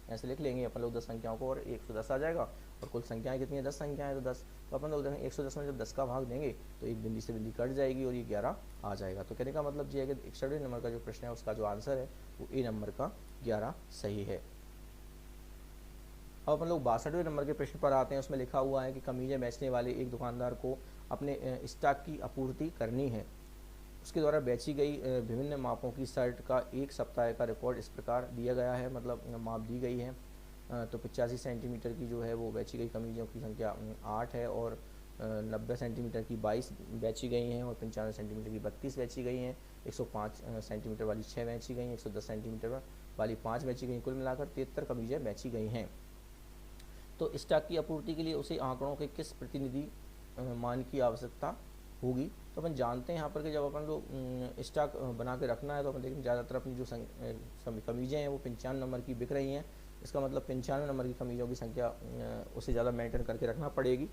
ऐसे लिख लेंगे अपन लोग 10 संख्याओं को और 110 आ जाएगा। और कुल संख्याएं कितनी है, 10 संख्याएं, तो 10, तो अपन लोग देखेंगे 110 में जब 10 का भाग देंगे तो एक बिंदी से बिंदी कट जाएगी और ये 11 आ जाएगा। तो कहने का मतलब ये है कि 61वें नंबर का जो प्रश्न है उसका जो आंसर है वो ए नंबर का 11 सही है। अब अपन लोग 62वें नंबर के प्रश्न पर आते हैं। उसमें लिखा हुआ है कि कमीजें बेचने वाले एक दुकानदार को अपने स्टॉक की आपूर्ति करनी है। उसके द्वारा बेची गई विभिन्न मापों की शर्ट का एक सप्ताह का रिकॉर्ड इस प्रकार दिया गया है, मतलब माप दी गई है। तो 85 सेंटीमीटर की जो है वो बेची गई कमीज़ों की संख्या 8 है और 90 सेंटीमीटर की 22 बेची गई हैं और 95 सेंटीमीटर की 32 बेची गई हैं। 105 सेंटीमीटर वाली 6 बेची गई हैं, 110 सेंटीमीटर वाली 5 बेची गई। कुल मिलाकर 73 कमीज़ें बेची गई हैं। तो स्टॉक की आपूर्ति के लिए उसे आंकड़ों के किस प्रतिनिधि मान की आवश्यकता होगी। तो अपन जानते हैं यहाँ पर कि जब अपन लोग स्टॉक बना के रखना है तो अपन देखें ज़्यादातर अपनी जो कमीज़ें हैं वो 95 नंबर की बिक रही हैं। इसका मतलब 95 नंबर की कमीज़ों की संख्या उससे ज़्यादा मेंटेन करके रखना पड़ेगी,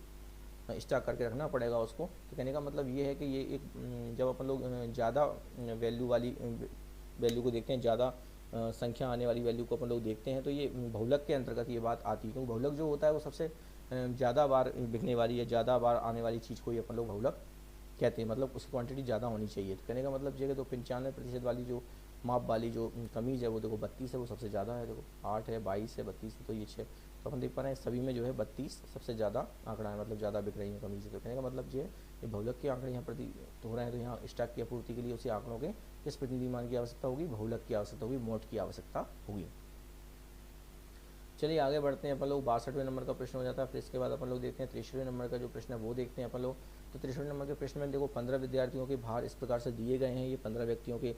स्टॉक करके रखना पड़ेगा उसको। तो कहने का मतलब ये है कि ये एक जब अपन लोग ज़्यादा वैल्यू को देखते हैं, ज़्यादा संख्या आने वाली वैल्यू को अपन लोग देखते हैं तो ये बहुलक के अंतर्गत ये बात आती है। क्योंकि बहुलक जो होता है वो सबसे ज़्यादा बार बिकने वाली या ज़्यादा बार आने वाली चीज़ को ही अपन लोग बहुलक कहते हैं, मतलब उसकी क्वांटिटी ज़्यादा होनी चाहिए। तो कहने का मतलब ये है तो 95% वाली जो माप वाली जो कमीज़ है वो देखो 32 है, वो सबसे ज़्यादा है। देखो 8 है, 22 है, 32 है, तो ये 6, तो अपन देख पा रहे हैं सभी में जो है 32 सबसे ज़्यादा आंकड़ा है, मतलब ज़्यादा बिक रही है कमीज़ें। तो कहने का मतलब ये बहुलक के आंकड़े यहाँ प्रति हो रहे हैं। तो यहाँ स्टॉक की आपूर्ति के लिए उसी आंकड़ों के किस प्रतिनिधि मान की आवश्यकता होगी, बहुलक की आवश्यकता होगी, मोट की आवश्यकता होगी। चलिए आगे बढ़ते हैं अपन लोग। 62वें नंबर का प्रश्न हो जाता है। फिर इसके बाद अपन लोग देखते हैं 63वें नंबर का जो प्रश्न है वो देखते हैं अपन लोग। तो 63वें नंबर के प्रश्न में देखो 15 विद्यार्थियों के भार इस प्रकार से दिए गए हैं। ये 15 व्यक्तियों के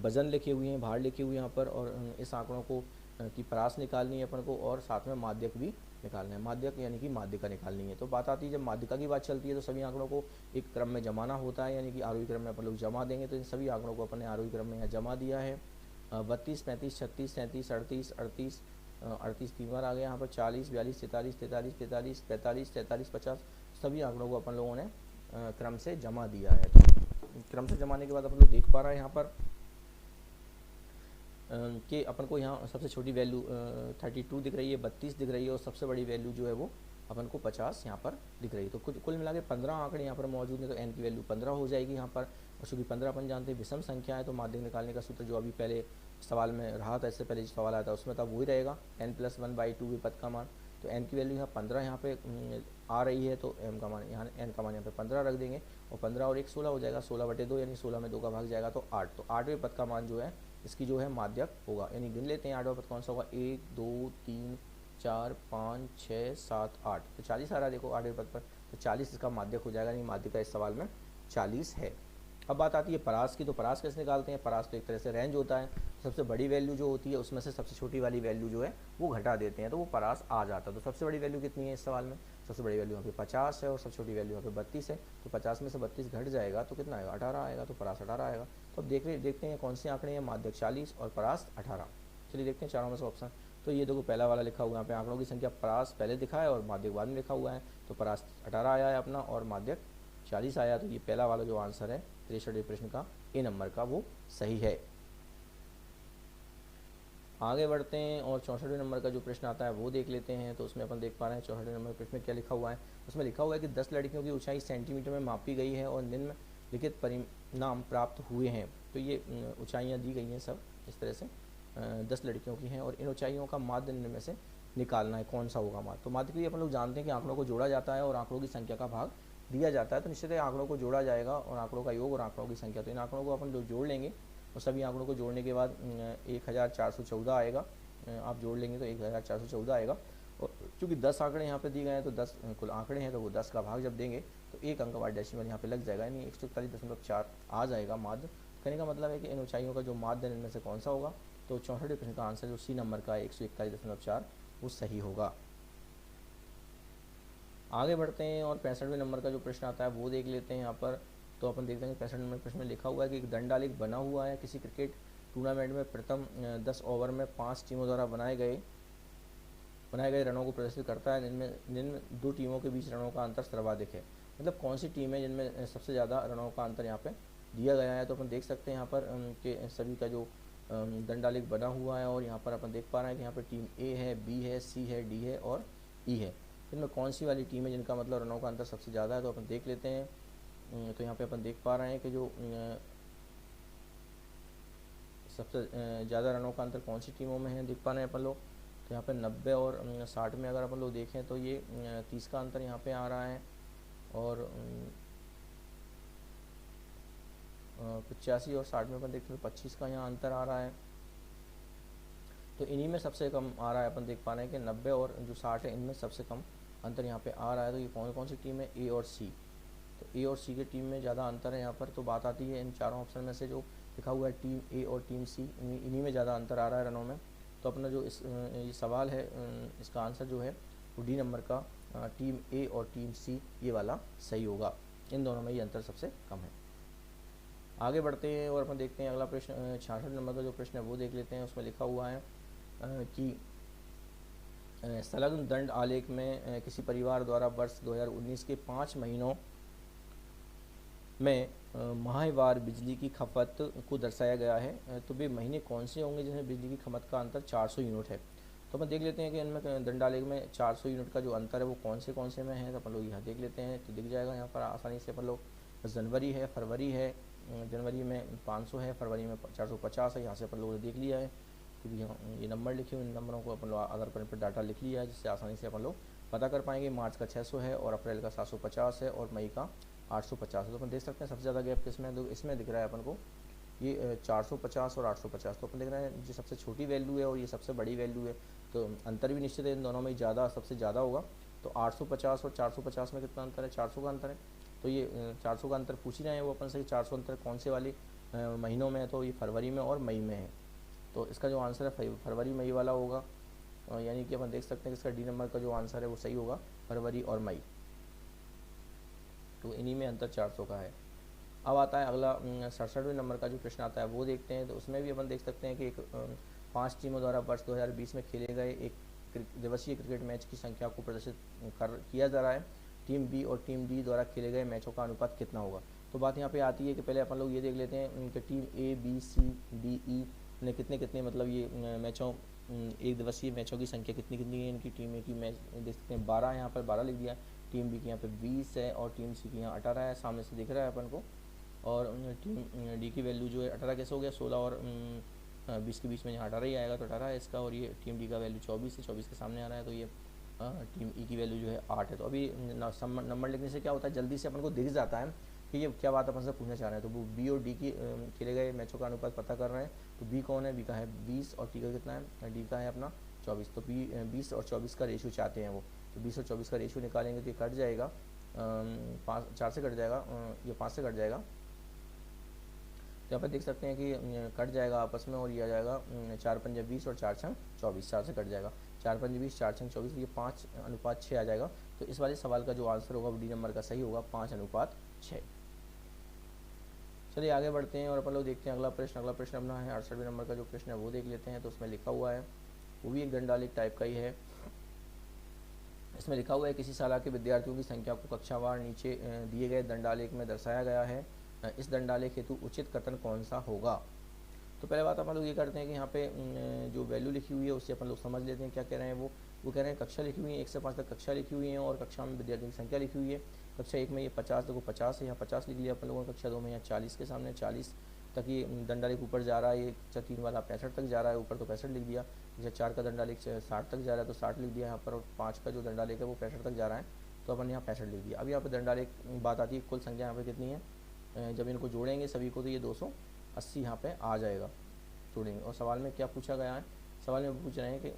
वजन लिखे हुए हैं, भार लिखे हुए हैं यहाँ पर, और इस आंकड़ों को की परास निकालनी है अपन को और साथ में माध्यक भी निकालना है। माध्यक यानी कि माध्यिका निकालनी है। तो बात आती है जब माध्यिका की बात चलती है तो सभी आंकड़ों को एक क्रम में जमाना होता है, यानी कि आरोही क्रम में अपन लोग जमा देंगे। तो इन सभी आंकड़ों को अपन ने आरोही क्रम में यहाँ जमा दिया है। 32 35 36 37 38 38 तीन बार आ गया यहाँ पर, 40 42 43 43 43 45 43 50, सभी आंकड़ों को अपन लोगों ने क्रम से जमा दिया है। तो क्रम से जमाने के बाद अपन लोग देख पा रहे हैं यहाँ पर कि अपन को यहाँ सबसे छोटी वैल्यू 32 दिख रही है, 32 दिख रही है और सबसे बड़ी वैल्यू जो है वो अपन को 50 यहाँ पर दिख रही है। तो कुल मिला के 15 आंकड़े यहाँ पर मौजूद हैं। तो n की वैल्यू 15 हो जाएगी यहाँ पर। और चूँकि 15 अपन जानते हैं विषम संख्या है तो माध्यक निकालने का सूत्र जो अभी पहले सवाल में रहा था, इससे पहले जो सवाल आया था उसमें था वही रहेगा, n+1/2 पद का मान। तो n की वैल्यू यहाँ 15 यहाँ पे आ रही है, तो m का मान यहाँ n का मान यहाँ पे 15 रख देंगे, और 15 और 1 16 हो जाएगा, 16/2 यानी 16 में 2 का भाग जाएगा तो 8। तो 8वें पद का मान जो है इसकी जो है माध्यक होगा, यानी गिन लेते हैं 8वां पद कौन सा होगा, 1 2 3 4 5 6 7 8, तो 40 आ रहा है देखो 8वें पद पर, तो 40 इसका माध्यक हो जाएगा, यानी माध्यक का इस सवाल में 40 है। अब बात आती है परास की, तो परास कैसे निकालते हैं। परास तो एक तरह से रेंज होता है, सबसे बड़ी वैल्यू जो होती है उसमें से सबसे छोटी वाली वैल्यू जो है वो घटा देते हैं, तो वो परास आ जाता है। तो सबसे बड़ी वैल्यू कितनी है इस सवाल में, सबसे बड़ी वैल्यू यहाँ पे 50 है और सबसे छोटी वैल्यू यहाँ पे 32 है, तो 50 में से 32 घट जाएगा तो कितना आएगा, 18 आएगा, तो परास 18 आएगा। तो अब देखते हैं कौन से आंकड़े हैं, माध्यक 40 और परास 18। चलिए देखते हैं चारों में से ऑप्शन। तो ये देखो पहला वाला लिखा हुआ है यहाँ पे, आंकड़ों की संख्या परास पहले दिखा है और माध्यक बाद में लिखा हुआ है, तो परास 18 आया है अपना और माध्यक 40 आया, तो ये पहला वाला जो आंसर है 63वें प्रश्न का ए नंबर का वो सही है। आगे बढ़ते हैं और 64वें नंबर का जो प्रश्न आता है वो देख लेते हैं। तो उसमें अपन देख पा रहे हैं 64वें नंबर प्रश्न में क्या लिखा हुआ है। उसमें लिखा हुआ है कि 10 लड़कियों की ऊंचाई सेंटीमीटर में मापी गई है और निम्नलिखित परिणाम प्राप्त हुए हैं। तो ये ऊंचाइयाँ दी गई हैं सब इस तरह से, 10 लड़कियों की हैं और इन ऊंचाइयों का माध्य में से निकालना है कौन सा होगा माध्य। तो माध्य के लिए अपन लोग जानते हैं कि आंकड़ों को जोड़ा जाता है और आंकड़ों की संख्या का भाग दिया जाता है, तो निश्चित है आंकड़ों को जोड़ा जाएगा और आंकड़ों का योग और आंकड़ों की संख्या, तो इन आंकड़ों को अपन जोड़ लेंगे और सभी आंकड़ों को जोड़ने के बाद 1414 आएगा, आप जोड़ लेंगे तो 1414 आएगा। और चूँकि 10 आंकड़े यहाँ पे दिए गए हैं तो 10 कुल आंकड़े हैं, तो वो 10 का भाग जब देंगे तो एक अंक वाला डेसिमल यहाँ पे लग जाएगा, यानी 141.4 आ जाएगा माध्य। कहने का मतलब है कि इन ऊंचाइयों का जो माध्य इनमें से कौन सा होगा, तो 64वें प्रश्न का आंसर जो सी नंबर का 141.4 वो सही होगा। आगे बढ़ते हैं और 65वें नंबर का जो प्रश्न आता है वो देख लेते हैं यहाँ पर। तो अपन देखते हैं 65 नंबर प्रश्न में लिखा हुआ है कि एक दंडालेख बना हुआ है, किसी क्रिकेट टूर्नामेंट में प्रथम 10 ओवर में 5 टीमों द्वारा बनाए गए रनों को प्रदर्शित करता है, जिनमें 2 टीमों के बीच रनों का अंतर सर्वाधिक है। मतलब कौन सी टीम है जिनमें सबसे ज़्यादा रनों का अंतर यहाँ पे दिया गया है। तो अपन देख सकते हैं यहाँ पर कि सभी का जो दंडालेख बना हुआ है और यहाँ पर अपन देख पा रहे हैं कि यहाँ पर टीम ए है, बी है, सी है, डी है और ई है। इनमें कौन सी वाली टीम है जिनका मतलब रनों का अंतर सबसे ज़्यादा है, तो अपन देख लेते हैं। तो यहाँ पे अपन देख पा रहे हैं कि जो सबसे ज़्यादा रनों का अंतर कौन सी टीमों में है, देख पा रहे हैं अपन लोग। तो यहाँ पे 90 और 60 में अगर अपन लोग देखें तो ये 30 का अंतर यहाँ पे आ रहा है और 85 और 60 में अपन देखते हैं 25 का यहाँ अंतर आ रहा है। तो इन्हीं में सबसे कम आ रहा है, अपन देख पा रहे हैं कि 90 और जो 60 है इनमें सबसे कम अंतर यहाँ पे आ रहा है। तो ये कौन सी टीम है, ए और सी। तो ए और सी की टीम में ज़्यादा अंतर है यहाँ पर। तो बात आती है इन चारों ऑप्शन में से जो लिखा हुआ है टीम ए और टीम सी, इन्हीं में ज़्यादा अंतर आ रहा है रनों में। तो अपना जो ये सवाल है इसका आंसर जो है वो डी नंबर का टीम ए और टीम सी ये वाला सही होगा, इन दोनों में ये अंतर सबसे कम है। आगे बढ़ते हैं और अपन देखते हैं अगला प्रश्न 66 नंबर का जो प्रश्न है वो देख लेते हैं। उसमें लिखा हुआ है कि संलग्न दंड आलेख में किसी परिवार द्वारा वर्ष 2019 के 5 महीनों में माहवार बिजली की खपत को दर्शाया गया है। तो वे महीने कौन से होंगे जिसमें बिजली की खपत का अंतर 400 यूनिट है। तो अपन देख लेते हैं कि इनमें दंड आलेख में 400 यूनिट का जो अंतर है वो कौन से में है। तो अपन लोग यहाँ देख लेते हैं तो दिख जाएगा यहाँ पर आसानी से। अपन लोग जनवरी है, फरवरी है, जनवरी में 500 है, फरवरी में 450 है, यहाँ से अपन लोगों ने देख लिया है क्योंकि यहाँ ये नंबर लिखे हुए, इन नंबरों को अपन लोग अगर अपन पर डाटा लिख लिया है जिससे आसानी से अपन लोग पता कर पाएंगे। मार्च का 600 है और अप्रैल का 750 है और मई का 850 है। तो अपन देख सकते हैं सबसे ज़्यादा गैप किसमें, तो इसमें दिख रहा है अपन को ये 450 और 850। तो अपन देख रहे हैं जो सबसे छोटी वैल्यू है और ये सबसे बड़ी वैल्यू है, तो अंतर भी निश्चित है इन दोनों में ज़्यादा, सबसे ज़्यादा होगा। तो 850 और 450 में कितना अंतर है, 400 का अंतर है। तो ये 400 का अंतर पूछ ही रहे हैं वो अपन से, 400 अंतर कौन से वाले महीनों में है, तो ये फरवरी में और मई में है। तो इसका जो आंसर है फरवरी मई वाला होगा, यानी कि अपन देख सकते हैं कि इसका डी नंबर का जो आंसर है वो सही होगा, फरवरी और मई। तो इन्हीं में अंतर 400 का है। अब आता है अगला 67वें नंबर का जो प्रश्न आता है वो देखते हैं। तो उसमें भी अपन देख सकते हैं कि एक 5 टीमों द्वारा वर्ष 2020 में खेले गए एक दिवसीय क्रिकेट मैच की संख्या को प्रदर्शित किया जा रहा है। टीम बी और टीम डी द्वारा खेले गए मैचों का अनुपात कितना होगा। तो बात यहाँ पे आती है कि पहले अपन लोग ये देख लेते हैं कि टीम ए, बी, सी, डी, ई ने कितने मतलब ये मैचों एक दिवसीय मैचों की संख्या कितनी है इनकी। टीम ए की मैच देख सकते हैं 12, यहाँ पर 12 लिख दिया। टीम बी की यहाँ पे 20 है और टीम सी की यहाँ 18 है, सामने से दिख रहा है अपन को। और टीम डी की वैल्यू जो है 18 कैसे हो गया, 16 और 20 के बीच में यहाँ 18 ही आएगा, तो 18 है इसका। और ये टीम डी का वैल्यू 24 है, 24 के सामने आ रहा है, तो ये टीम ई की वैल्यू जो है 8 है। तो अभी नंबर लिखने से क्या होता है, जल्दी से अपन को दिख जाता है कि ये क्या बात अपन से पूछना चाह रहे हैं। तो वो बी और डी की खेले गए मैचों का अनुपात पता कर रहे हैं। तो बी कौन है, बी का है 20 और टी का कितना है, डी का है अपना 24। तो बी 20 और 24 का रेशियो चाहते हैं वो। तो 20 और 24 का रेशियो निकालेंगे तो ये कट जाएगा, 4 से कट जाएगा, ये 5 से कट जाएगा। तो यहाँ पर देख सकते हैं कि कट जाएगा आपस में और ये आ जाएगा 4 पंजे 20 और 4 छंग 24, 4 से कट जाएगा, 4 पंजे 20 4 छंग 24, ये 5:6 आ जाएगा। तो इस वाले सवाल का जो आंसर होगा वो डी नंबर का सही होगा, 5:6। चलिए आगे बढ़ते हैं और अपन लोग देखते हैं अगला प्रश्न। अगला प्रश्न अपना है 68वें नंबर का जो प्रश्न है वो देख लेते हैं। तो उसमें लिखा हुआ है, वो भी एक दंडालेख टाइप का ही है। इसमें लिखा हुआ है किसी शाला के विद्यार्थियों की संख्या को कक्षावार नीचे दिए गए दंडालेख में दर्शाया गया है, इस दंडालेख हेतु उचित कथन कौन सा होगा। तो पहले बात अपन लोग ये करते हैं कि यहाँ पे जो वैल्यू लिखी हुई है उससे अपन लोग समझ लेते हैं क्या कह रहे हैं। वो कह रहे हैं कक्षा लिखी हुई है, 1 से 5 तक कक्षा लिखी हुई है और कक्षा में विद्यार्थियों की संख्या लिखी हुई है। कक्षा 1 में ये 50, देखो 50 है, यहाँ 50 लिख लिया अपन लोगों ने। कक्षा 2 में यहाँ 40 के सामने 40 तक ये दंडालेख ऊपर जा रहा है। ये कक्षा 3 वाला 65 तक जा रहा है ऊपर, तो 65 लिख दिया। कक्षा 4 का दंडालेख 60 तक जा रहा है तो 60 लिख दिया यहाँ पर, और 5 का जो दंडालेख है वो 65 तक जा रहा है तो अपन यहाँ 65 लिख दिया। अब यहाँ पर दंडालेख बात आती है कुल संख्या यहाँ पर कितनी है, जब इनको जोड़ेंगे सभी को तो ये 280 यहाँ पे आ जाएगा जोड़ेंगे। और सवाल में क्या पूछा गया है, सवाल में पूछ रहे हैं कि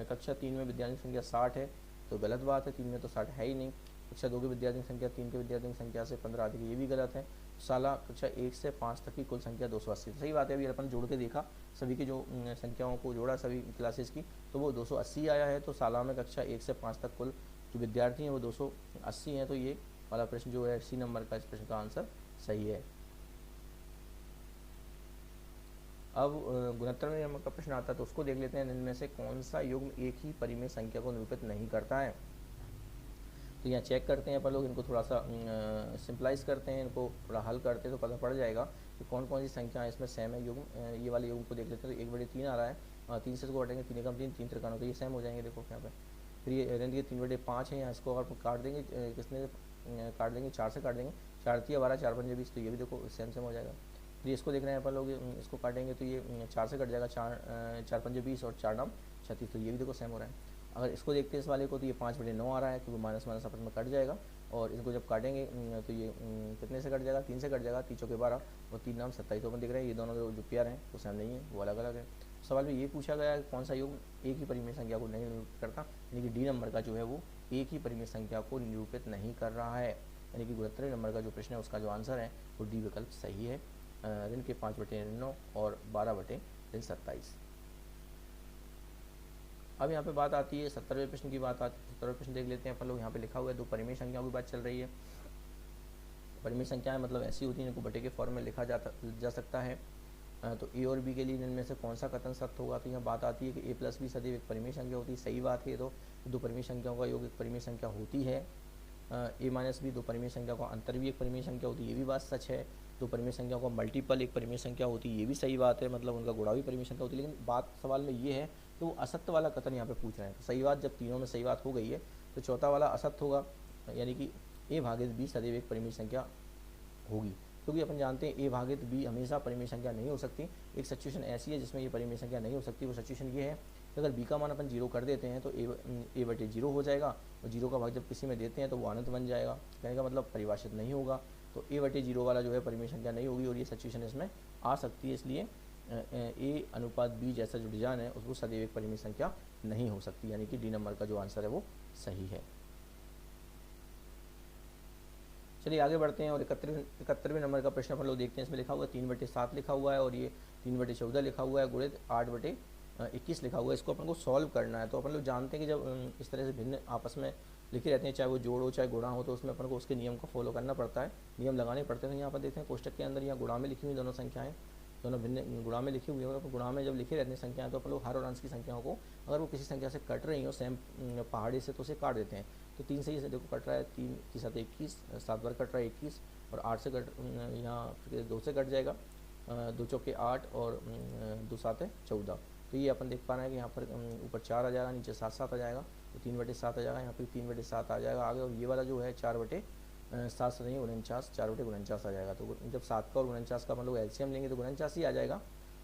कक्षा 3 में विद्यार्थियों की संख्या 60 है, तो गलत बात है, 3 में तो 60 है ही नहीं। कक्षा 2 के विद्यार्थियों की संख्या 3 के विद्यार्थियों की संख्या से 15 अधिक, ये भी गलत है। साला कक्षा 1 से 5 तक की कुल संख्या 280, तो सही बात है। अभी अपन जोड़ के देखा सभी की जो संख्याओं को जोड़ा सभी क्लासेस की तो वो 280 आया है। तो साला में कक्षा 1 से 5 तक कुल जो विद्यार्थी हैं वो 280 हैं। तो ये वाला प्रश्न जो है सी नंबर का इस प्रश्न का आंसर सही है। अब 69वें नंबर का प्रश्न आता है तो उसको देख लेते हैं। इनमें से कौन सा युग्म एक ही परिमेय संख्या को निरूपित नहीं करता है। तो यहाँ चेक करते हैं अपन लोग, इनको थोड़ा सा सिंपलाइज करते हैं, इनको थोड़ा हल करते हैं तो पता पड़ जाएगा कि कौन कौन सी संख्या है इसमें सेम है युग्म। ये वाले युग्म को देख लेते हैं तो 1/3 आ रहा है, 3 से इसको काटेंगे 3 एकम 3 3 त्रिकानों, तो ये सेम हो जाएंगे। देखो यहाँ पे फिर ये रेंज के 3/5 है, यहाँ इसको अगर काट देंगे किसने काट देंगे 4 से काट देंगे, 4 3 12 4 5 20, तो ये भी देखो सेम हो जाएगा। फिर इसको देख रहे हैं अपन लोग, इसको काटेंगे तो ये 4 से कट जाएगा, 4 5 20 और 4 9 36, तो ये भी देखो सेम हो रहा है। अगर इसको देखते हैं इस वाले को तो ये 5/9 आ रहा है क्योंकि माइनस माइनस आपस में कट जाएगा। और इसको जब काटेंगे तो ये कितने से कट जाएगा, 3 से कट जाएगा, 3 चौके 12 और 3 नाम 27। तो अपन देख रहे हैं ये दोनों जो पेयर हैं वो सेम नहीं है, वो अलग अलग है। सवाल में ये पूछा गया है कौन सा युग्म एक ही परिमेय संख्या को नहीं निरूपित करता, यानी कि डी नंबर का जो है वो एक ही परिमेय संख्या को निरूपित नहीं कर रहा है, यानी कि 69 नंबर का जो प्रश्न है उसका जो आंसर है वो डी विकल्प सही है। ऋण के 5/9 और 12/27। अब यहाँ पे बात आती है 70वें प्रश्न की बात आती है। 70वें प्रश्न देख लेते हैं अपन लोग। यहाँ पे लिखा हुआ है दो परिमेय संख्याओं की बात चल रही है। परिमेय संख्याएं मतलब ऐसी होती हैं जिनको बटे के फॉर्म में लिखा जा सकता है। तो ए और बी के लिए इनमें से कौन सा कथन सत्य होगा। तो यहाँ बात आती है कि a+b सदैव एक परिमेय संख्या होती है, सही बात है। तो दो परिमेय संख्याओं का योग एक परिमेय संख्या होती है। a-b दो परिमेय संख्या का अंतर भी एक परिमेय संख्या होती है, ये भी बात सच है। दो परिमेय संख्याओं का मल्टीपल एक परिमेय संख्या होती है, ये भी सही बात है, मतलब उनका गुणा भी परिमेय संख्या होती है। लेकिन बात सवाल में ये है कि वो असत्य वाला कथन यहाँ पे पूछ रहे हैं। तो सही बात जब तीनों में सही बात हो गई है तो चौथा वाला असत्य होगा, यानी कि a/b सदैव एक परिमेय संख्या होगी, क्योंकि अपन जानते हैं a/b हमेशा परिमेय संख्या नहीं हो सकती। एक सिचुएशन ऐसी है जिसमें ये परिमेय संख्या नहीं हो सकती। वो सिचुएशन ये है कि अगर b का मान अपन 0 कर देते हैं तो a/0 हो जाएगा, और 0 का भाग जब किसी में देते हैं तो वो अनंत बन जाएगा। कहने का मतलब परिभाषित नहीं होगा, तो a/0 वाला जो है परिमेय संख्या नहीं होगी, और ये सिचुएशन इसमें आ सकती है। इसलिए a/b जैसा जो डिजाइन है उसको सदैव एक परिमेय संख्या नहीं हो सकती, यानी कि डी नंबर का जो आंसर है वो सही है। चलिए आगे बढ़ते हैं और 71वें नंबर का प्रश्न अपन लोग देखते हैं। इसमें लिखा हुआ है 3/7 लिखा हुआ है और ये 3/14 लिखा हुआ है, गुणित 8/21 लिखा हुआ है। इसको अपन को सॉल्व करना है। तो अपन लोग जानते हैं कि जब इस तरह से भिन्न आपस में लिखे रहते हैं, चाहे वो जोड़ हो चाहे गुणा हो, तो उसमें अपन को उसके नियम को फॉलो करना पड़ता है, नियम लगाने पड़ते हैं। तो यहाँ पर देखते हैं कोष्टक के अंदर यहाँ गुणा में लिखी हुई दोनों संख्याएं, दोनों भिन्न गुणा में लिखी हुई है। तो गुणा में जब लिखे रहते हैं संख्याएं तो अपन लोग हर और अंश की संख्याओं को अगर वो किसी संख्या से कट रही हो सेम पहाड़ी से तो उसे काट देते हैं। तो 3 से ही देखो कट रहा है, 3 की 7 21, 7 बार कट रहा है 21, और 8 से कट यहाँ 2 से कट जाएगा, 2 चौके 8 और 2 7 14। तो ये अपन देख पा रहे हैं कि यहाँ पर ऊपर 4 आ जाएगा, नीचे 7 आ जाएगा, तो 3/7 आ जाएगा, यहाँ पर 3/7 आ जाएगा आगे। और ये वाला जो है 4/7 से नहीं 49, 4/49 आ जाएगा। तो जब 7 का और 49 का अपन लोग एलसीएम लेंगे तो 49 ही आ जाएगा,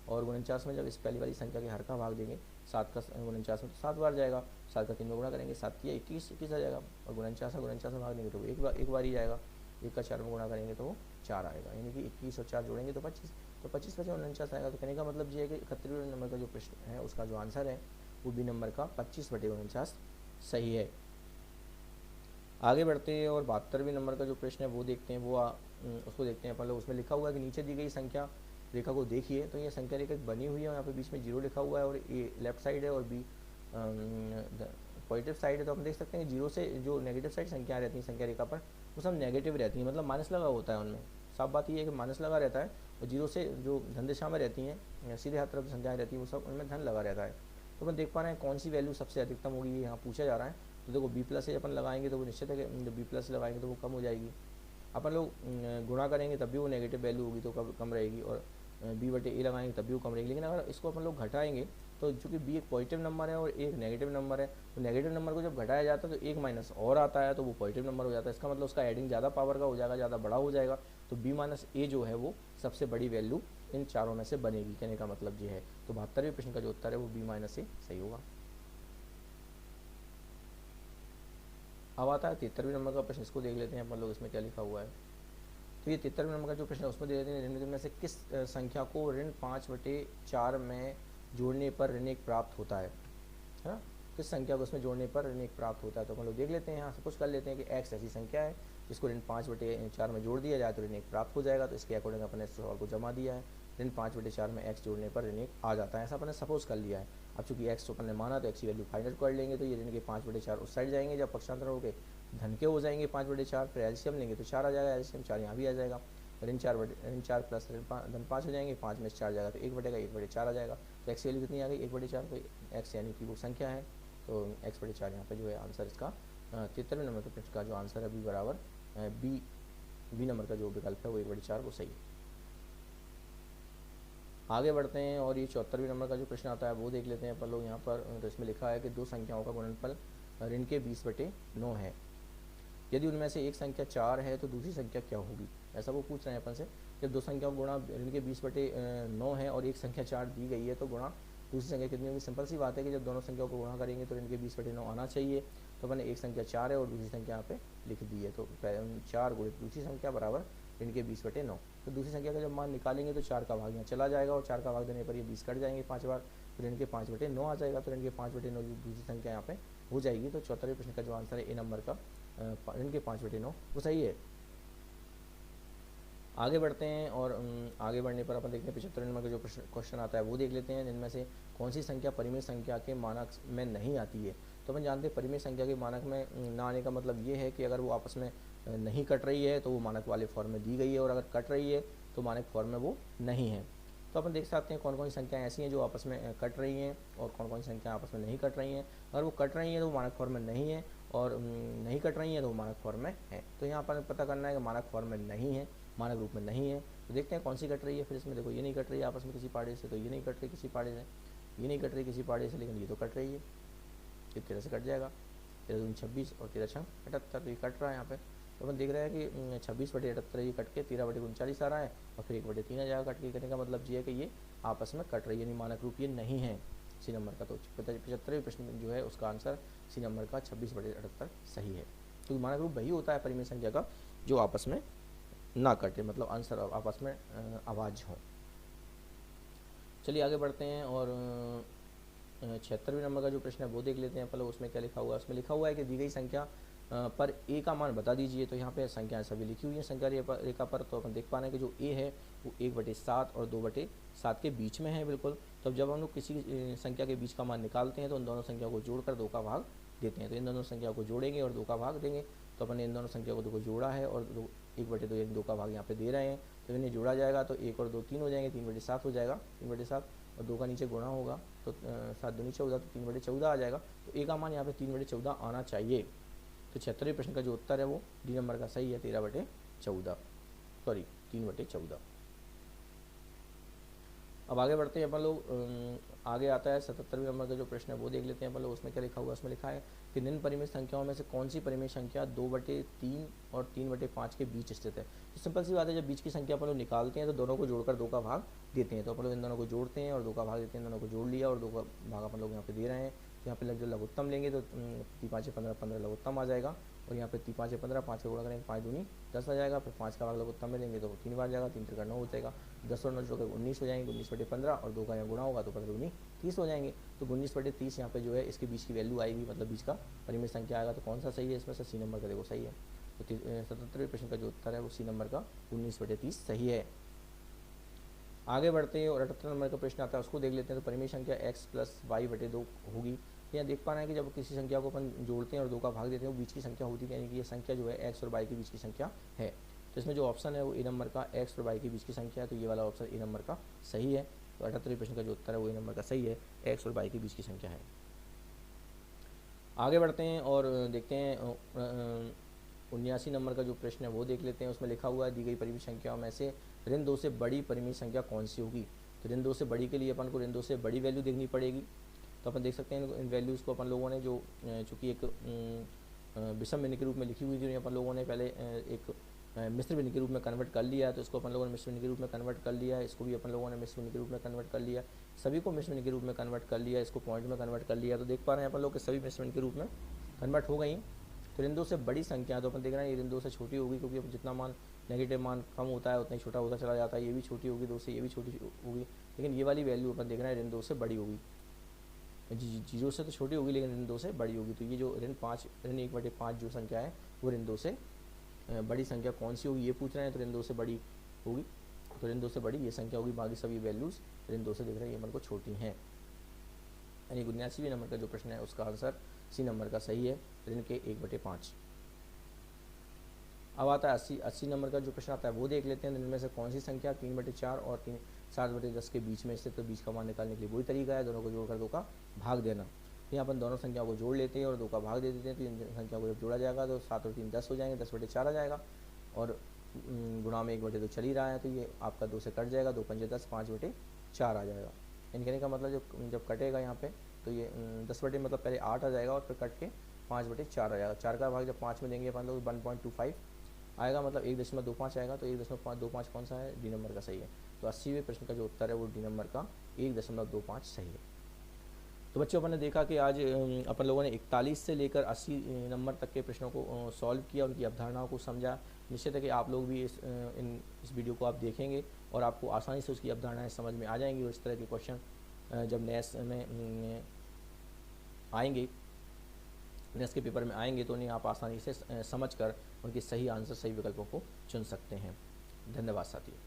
और 49 में जब इस पहली वाली संख्या के हर का भाग देंगे 7 का 49 में तो 7 बार जाएगा, 7 का 3 में गुणा करेंगे 7 किया 21 21 आ जाएगा, और 49 में भाग देंगे तो वो एक बार ही जाएगा, 1 का 4 में गुणा करेंगे तो वो 4 आएगा, यानी कि 21 और 4 जोड़ेंगे तो 25, तो 25 बचे 49 आएगा। तो कहने का मतलब ये है कि 31वें नंबर का जो प्रश्न है उसका जो आंसर है वो बी नंबर का 25/49 सही है। आगे बढ़ते हैं और 72वें नंबर का जो प्रश्न है वो देखते हैं, वो उसको देखते हैं अपन लोग। उसमें लिखा हुआ है कि नीचे दी गई संख्या रेखा को देखिए, तो ये संख्या रेखा बनी हुई है, यहाँ पे बीच में 0 लिखा हुआ है और ए लेफ्ट साइड है और बी पॉजिटिव साइड है। तो हम देख सकते हैं जीरो से जो नेगेटिव साइड संख्या रहती हैं संख्या रेखा पर वो सब नेगेटिव रहती हैं, मतलब माइनस लगा होता है उनमें। साफ बात ये है कि माइनस लगा रहता है, और जीरो से जो धन दिशा में रहती हैं सीधे हाथ तरफ संख्याएँ रहती हैं वो सब उनमें धन लगा रहता है। तो अपन देख पा रहे हैं कौन सी वैल्यू सबसे अधिकतम होगी, ये यहाँ पूछा जा रहा है। तो देखो बी प्लस से अपन लगाएंगे तो वो निश्चित है कि बी प्लस लगाएंगे तो वो कम हो जाएगी। अपन लोग गुणा करेंगे तब भी वो नेगेटिव वैल्यू होगी तो कम रहेगी, और b/a लगाएंगे तब भी वो कम रहेगी। लेकिन अगर इसको अपन लोग घटाएंगे तो चूँकि b एक पॉजिटिव नंबर है और a एक नेगेटिव नंबर है, तो नेगेटिव नंबर को जब घटाया जाता है तो एक माइनस और आता है तो वो पॉजिटिव नंबर हो जाता है। इसका मतलब उसका एडिंग ज़्यादा पावर का हो जाएगा, ज़्यादा बड़ा हो जाएगा, तो b-a जो है वो सबसे बड़ी वैल्यू इन चारों में से बनेगी, कहने का मतलब ये है। तो 72वें प्रश्न का जो उत्तर है वो b-a सही होगा। अब आता है 73वें नंबर का प्रश्न, इसको देख लेते हैं अपन लोग इसमें क्या लिखा हुआ है। तो ये 73वें नंबर का जो प्रश्न है उसमें दे देते हैं निम्नलिखित में से किस संख्या को ऋण 5/4 में जोड़ने पर ऋण 1 प्राप्त होता है ना, किस संख्या को इसमें जोड़ने पर ऋण 1 प्राप्त होता है। तो अपन लोग देख लेते हैं, यहाँ सपोज कर लेते हैं कि x ऐसी संख्या है जिसको ऋण 5/4 में जोड़ दिया जाए तो ऋण 1 प्राप्त हो जाएगा। तो इसके अकॉर्डिंग अपने सवाल को जमा दिया है, ऋण 5/4 में x जोड़ने पर ऋण 1 आ जाता है, ऐसा अपने सपोज कर लिया है। अब चूंकि x तो अपन ने माना तो x की वैल्यू फाइंड कर लेंगे, तो ये ऋण के 5/4 उस साइड जाएंगे, जब पक्षांतर हो गए धन के हो जाएंगे 5/4, फिर एलसीएम लेंगे तो 4 आ जाएगा, एलसीएम 4 यहाँ भी आ जाएगा, ऋण 4 प्लस धन 5 हो जाएंगे, 5 में 4 जाएगा तो 1/1/4 आ जाएगा। तो एक्स वैल्यू कितनी आ गई 1/4, तो एक्स यानी कि वो संख्या है, तो x/4 यहाँ पे जो है आंसर इसका 73वें नंबर के प्रश्न का जो आंसर है बी बराबर बी नंबर का जो विकल्प है वो 1/4 वो सही है। आगे बढ़ते हैं और ये 74वें नंबर का जो प्रश्न आता है वो देख लेते हैं अपन लोग यहाँ पर। तो इसमें लिखा है कि दो संख्याओं का गुणनफल ऋण के 20/9 है, यदि उनमें से एक संख्या 4 है तो दूसरी संख्या क्या होगी, ऐसा वो पूछ रहे हैं अपन से। जब दो संख्याओं का गुणा ऋण के 20/9 है और एक संख्या 4 दी गई है तो गुणा दूसरी संख्या कितनी होगी। सिंपल सी बात है कि जब दोनों संख्याओं को गुणा करेंगे तो ऋण के 20/9 आना चाहिए। तो मैंने एक संख्या 4 है और दूसरी संख्या यहाँ पे लिख दी है, तो 4 गुणित दूसरी संख्या बराबर ऋण के 20/9। तो दूसरी संख्या का जब मान निकालेंगे तो 4 का भाग यहाँ चला जाएगा, और 4 का भाग देने पर ये 20 कट जाएंगे 5 बार, तो ऋण के 5/9 आ जाएगा। तो ऋण के 5/9 जो दूसरी संख्या यहाँ पे हो जाएगी। तो 74वें प्रश्न का जो आंसर है ए नंबर का ऋण के 5/9 वो सही है। आगे बढ़ते हैं और आगे बढ़ने पर अपन देखते हैं 75 नंबर का जो क्वेश्चन आता है वो देख लेते हैं। जिनमें से कौन सी संख्या परिमेय संख्या के मानक में नहीं आती है। तो अपन जानते हैं परिमेय संख्या के मानक में ना आने का मतलब ये है कि अगर वो आपस में नहीं कट रही है तो वो मानक वाले फॉर्म में दी गई है, और अगर कट रही है तो मानक फॉर्म में वो नहीं है। तो अपन देख सकते हैं कौन कौन सी संख्याएँ ऐसी हैं जो आपस में कट रही हैं और कौन कौन सी संख्याएँ आपस में नहीं कट रही हैं। अगर वो कट रही हैं तो वो मानक फॉर्म में नहीं है, और नहीं कट रही हैं तो वो मानक फॉर्म में है। तो यहाँ पर पता करना है कि मानक फॉर्म में नहीं है, मानक रूप में नहीं है। तो देखते हैं कौन सी कट रही है। फिर इसमें देखो ये नहीं कट रही है आपस में किसी पाड़े से, तो ये नहीं कट रही किसी पाड़े से, ये नहीं कट रही किसी पाड़े से, लेकिन ये तो कट रही है, ये 13 से कट जाएगा, 13 26 और 13 6 78, तो ये कट रहा है यहाँ पे। तो अपन देख रहे हैं कि 26/78 ये कट के 13/39 आ रहा है, और फिर 1/3 आ जाएगा कट के। कहने का मतलब ये है कि ये आपस में कट रही है, यानी मानक रूप ये नहीं है सी नंबर का। तो 75वें प्रश्न जो है उसका आंसर सी नंबर का 26/78 सही है। तो मानक रूप वही होता है परिमेय संख्या का जो आपस में ना कटे, मतलब आंसर आपस में आवाज हो। चलिए आगे बढ़ते हैं और 76वें नंबर का जो प्रश्न है वो देख लेते हैं पहले। उसमें क्या लिखा हुआ है, उसमें लिखा हुआ है कि दी गई संख्या पर ए का मान बता दीजिए। तो यहाँ पे संख्याएं सभी लिखी हुई हैं संख्या रेखा पर। तो अपन देख पा रहे हैं कि जो ए है वो 1/7 और 2/7 के बीच में है बिल्कुल। तो जब हम लोग किसी संख्या के बीच का मान निकालते हैं तो उन दोनों संख्या को जोड़कर 2 का भाग देते हैं। तो इन दोनों संख्या को जोड़ेंगे और 2 का भाग देंगे। तो अपन ने इन दोनों संख्या को जोड़ा है और 1/2 यानी 2 का भाग यहाँ पे दे रहे हैं। तो इन्हें जोड़ा जाएगा तो 1 और 2 3 हो जाएंगे, 3/7 हो जाएगा, 3/7 और 2 का नीचे गुणा होगा तो 7 दूनी 14, तो 3/14 आ जाएगा। तो ए का मान यहाँ पे 3/14 आना चाहिए। तो 76वें प्रश्न का जो उत्तर है वो डी नंबर का सही है, 13/14 सॉरी 3/14। अब आगे बढ़ते हैं अपन लोग। आगे आता है 77वें नंबर का जो प्रश्न है वो देख लेते हैं अपन लोग। उसमें क्या लिखा हुआ है, उसमें लिखा है कि निम्न परिमेय संख्याओं में से कौन सी परिमेय संख्या 2/3 और 3/5 के बीच स्थित है। तो सिंपल सी बात है, जब बीच की संख्या अपन लोग निकालते हैं तो दोनों को जोड़कर 2 का भाग देते हैं। तो अपन लोग इन दोनों को जोड़ते हैं और 2 का भाग देते हैं, दोनों को जोड़ लिया और 2 का भाग अपन लोग यहाँ पे दे रहे हैं। तो यहाँ पे जो लघुत्तम लेंगे तो 3 5 15 15 लघुत्तम आ जाएगा, और यहाँ पे 3 5 15 5 का गुणा करेंगे 5 दूनी 10 आ जाएगा। फिर 5 का भाग लघुत्तम में लेंगे तो 3 बार जाएगा, 3 3 9 हो जाएगा, 10 और 9 जोड़ 19 हो जाएंगे, 19/15 और 2 का यहाँ गुणा होगा तो 15 दूनी 30 हो जाएंगे। तो 19/30 यहाँ पे जो है इसके बीच की वैल्यू आएगी, मतलब बीच का परिमेय संख्या आएगा। तो कौन सा सही है इसमें से? सी नंबर का देखो सही है। तो 77वें प्रश्न का जो उत्तर है वो सी नंबर का 19/30 सही है। आगे बढ़ते हैं और 78 नंबर का प्रश्न आता है, उसको देख लेते हैं। तो परिमेय संख्या x + y/2 होगी। यहाँ देख पा रहे हैं कि जब किसी संख्या को अपन जोड़ते हैं और 2 का भाग देते हैं वो बीच की संख्या होती है, यानी कि ये संख्या जो है x और y के बीच की संख्या है। तो इसमें जो ऑप्शन है वो ए नंबर का x और y के बीच की संख्या है, तो ये वाला ऑप्शन ए नंबर का सही है। तो 78वें प्रश्न का जो उत्तर है वो ए नंबर का सही है, x और y के बीच की संख्या है। आगे बढ़ते हैं और देखते हैं 79 नंबर का जो प्रश्न है वो देख लेते हैं। उसमें लिखा हुआ है, दी गई परिमेय संख्याओं में से ऋण 2 से बड़ी परिमेय संख्या कौन सी होगी। तो ऋण 2 से बड़ी के लिए अपन को ऋण 2 से बड़ी वैल्यू देखनी पड़ेगी। तो अपन देख सकते हैं इन वैल्यूज़ को अपन लोगों ने जो चूँकि एक विषम भिन्न के रूप में लिखी हुई थी, अपन लोगों ने पहले एक मिश्र भिन्न के रूप में कन्वर्ट कर लिया है। तो इसको अपन लोगों ने मिश्र भिन्न के रूप में कन्वर्ट कर लिया है, इसको भी अपन लोगों ने मिश्र भिन्न के रूप में कन्वर्ट कर लिया, सभी को मिश्र भिन्न के रूप में कन्वर्ट कर लिया, इसको पॉइंट में कन्वर्ट कर लिया। तो देख पा रहे हैं अपन लोग कि सभी मिश्र भिन्न के रूप में कन्वर्ट हो गई। तो ऋण 2 से बड़ी संख्या तो अपन देख रहे हैं ये ऋण 2 से छोटी होगी, क्योंकि अब जितना मान नेगेटिव मान कम होता है उतना ही छोटा होता चला जाता है। ये भी छोटी होगी 2 से, ये भी छोटी होगी, लेकिन ये वाली वैल्यू अपन देख रहे हैं ऋण 2 से बड़ी होगी। 0 से तो छोटी होगी लेकिन ऋण 2 से बड़ी होगी। तो ये जो ऋण 1/5 जो संख्या है वो ऋण 2 से बड़ी संख्या कौन सी होगी ये पूछ रहे हैं। तो ऋण 2 से बड़ी होगी, तो ऋण 2 से बड़ी ये संख्या होगी, बाकी सभी वैल्यूज़ ऋण 2 से देख रहे हैं ये मन को छोटी हैं। यानी 79वें नंबर का जो प्रश्न है उसका आंसर सी नंबर का सही है, ऋण के 1/5। अब आता है 80 नंबर का जो प्रश्न आता है वो देख लेते हैं। इनमें से कौन सी संख्या 3/4 और 7/10 के बीच में स्थित। तो बीच का मान निकालने के लिए वही तरीका है, दोनों को जोड़कर 2 का भाग देना। तो यहाँ अपन दोनों संख्याओं को जोड़ लेते हैं और 2 का भाग दे देते हैं। तो इन संख्या को जब जोड़ा जाएगा तो 7 और 3 10 हो जाएंगे, 10/4 आ जाएगा, और गुणा में 1/2 चल ही रहा है, तो ये आपका 2 से कट जाएगा, 2 पंजे 10, 5/4 आ जाएगा। इन कहने का मतलब जब कटेगा यहाँ पे तो ये 10 मतलब पहले 8 आ जाएगा और फिर कट के 5/4 आ जाएगा। 4 का भाग जब 5 में देंगे अपन लोग 1.25 आएगा, मतलब 1.25 आएगा। तो 1.525 कौन सा है? डी नंबर का सही है। तो 80वें प्रश्न का जो उत्तर है वो डी नंबर का 1.25 सही है। तो बच्चों अपन ने देखा कि आज अपन लोगों ने 41 से लेकर 80 नंबर तक के प्रश्नों को सॉल्व किया, उनकी अवधारणाओं को समझा। निश्चित है कि आप लोग भी इस वीडियो को आप देखेंगे और आपको आसानी से उसकी अवधारणाएं समझ में आ जाएंगी, और इस तरह के क्वेश्चन जब नेक्स्ट में आएंगे, नेक्स्ट के पेपर में आएंगे तो उन्हें आप आसानी से समझकर उनके सही आंसर, सही विकल्पों को चुन सकते हैं। धन्यवाद साथियों।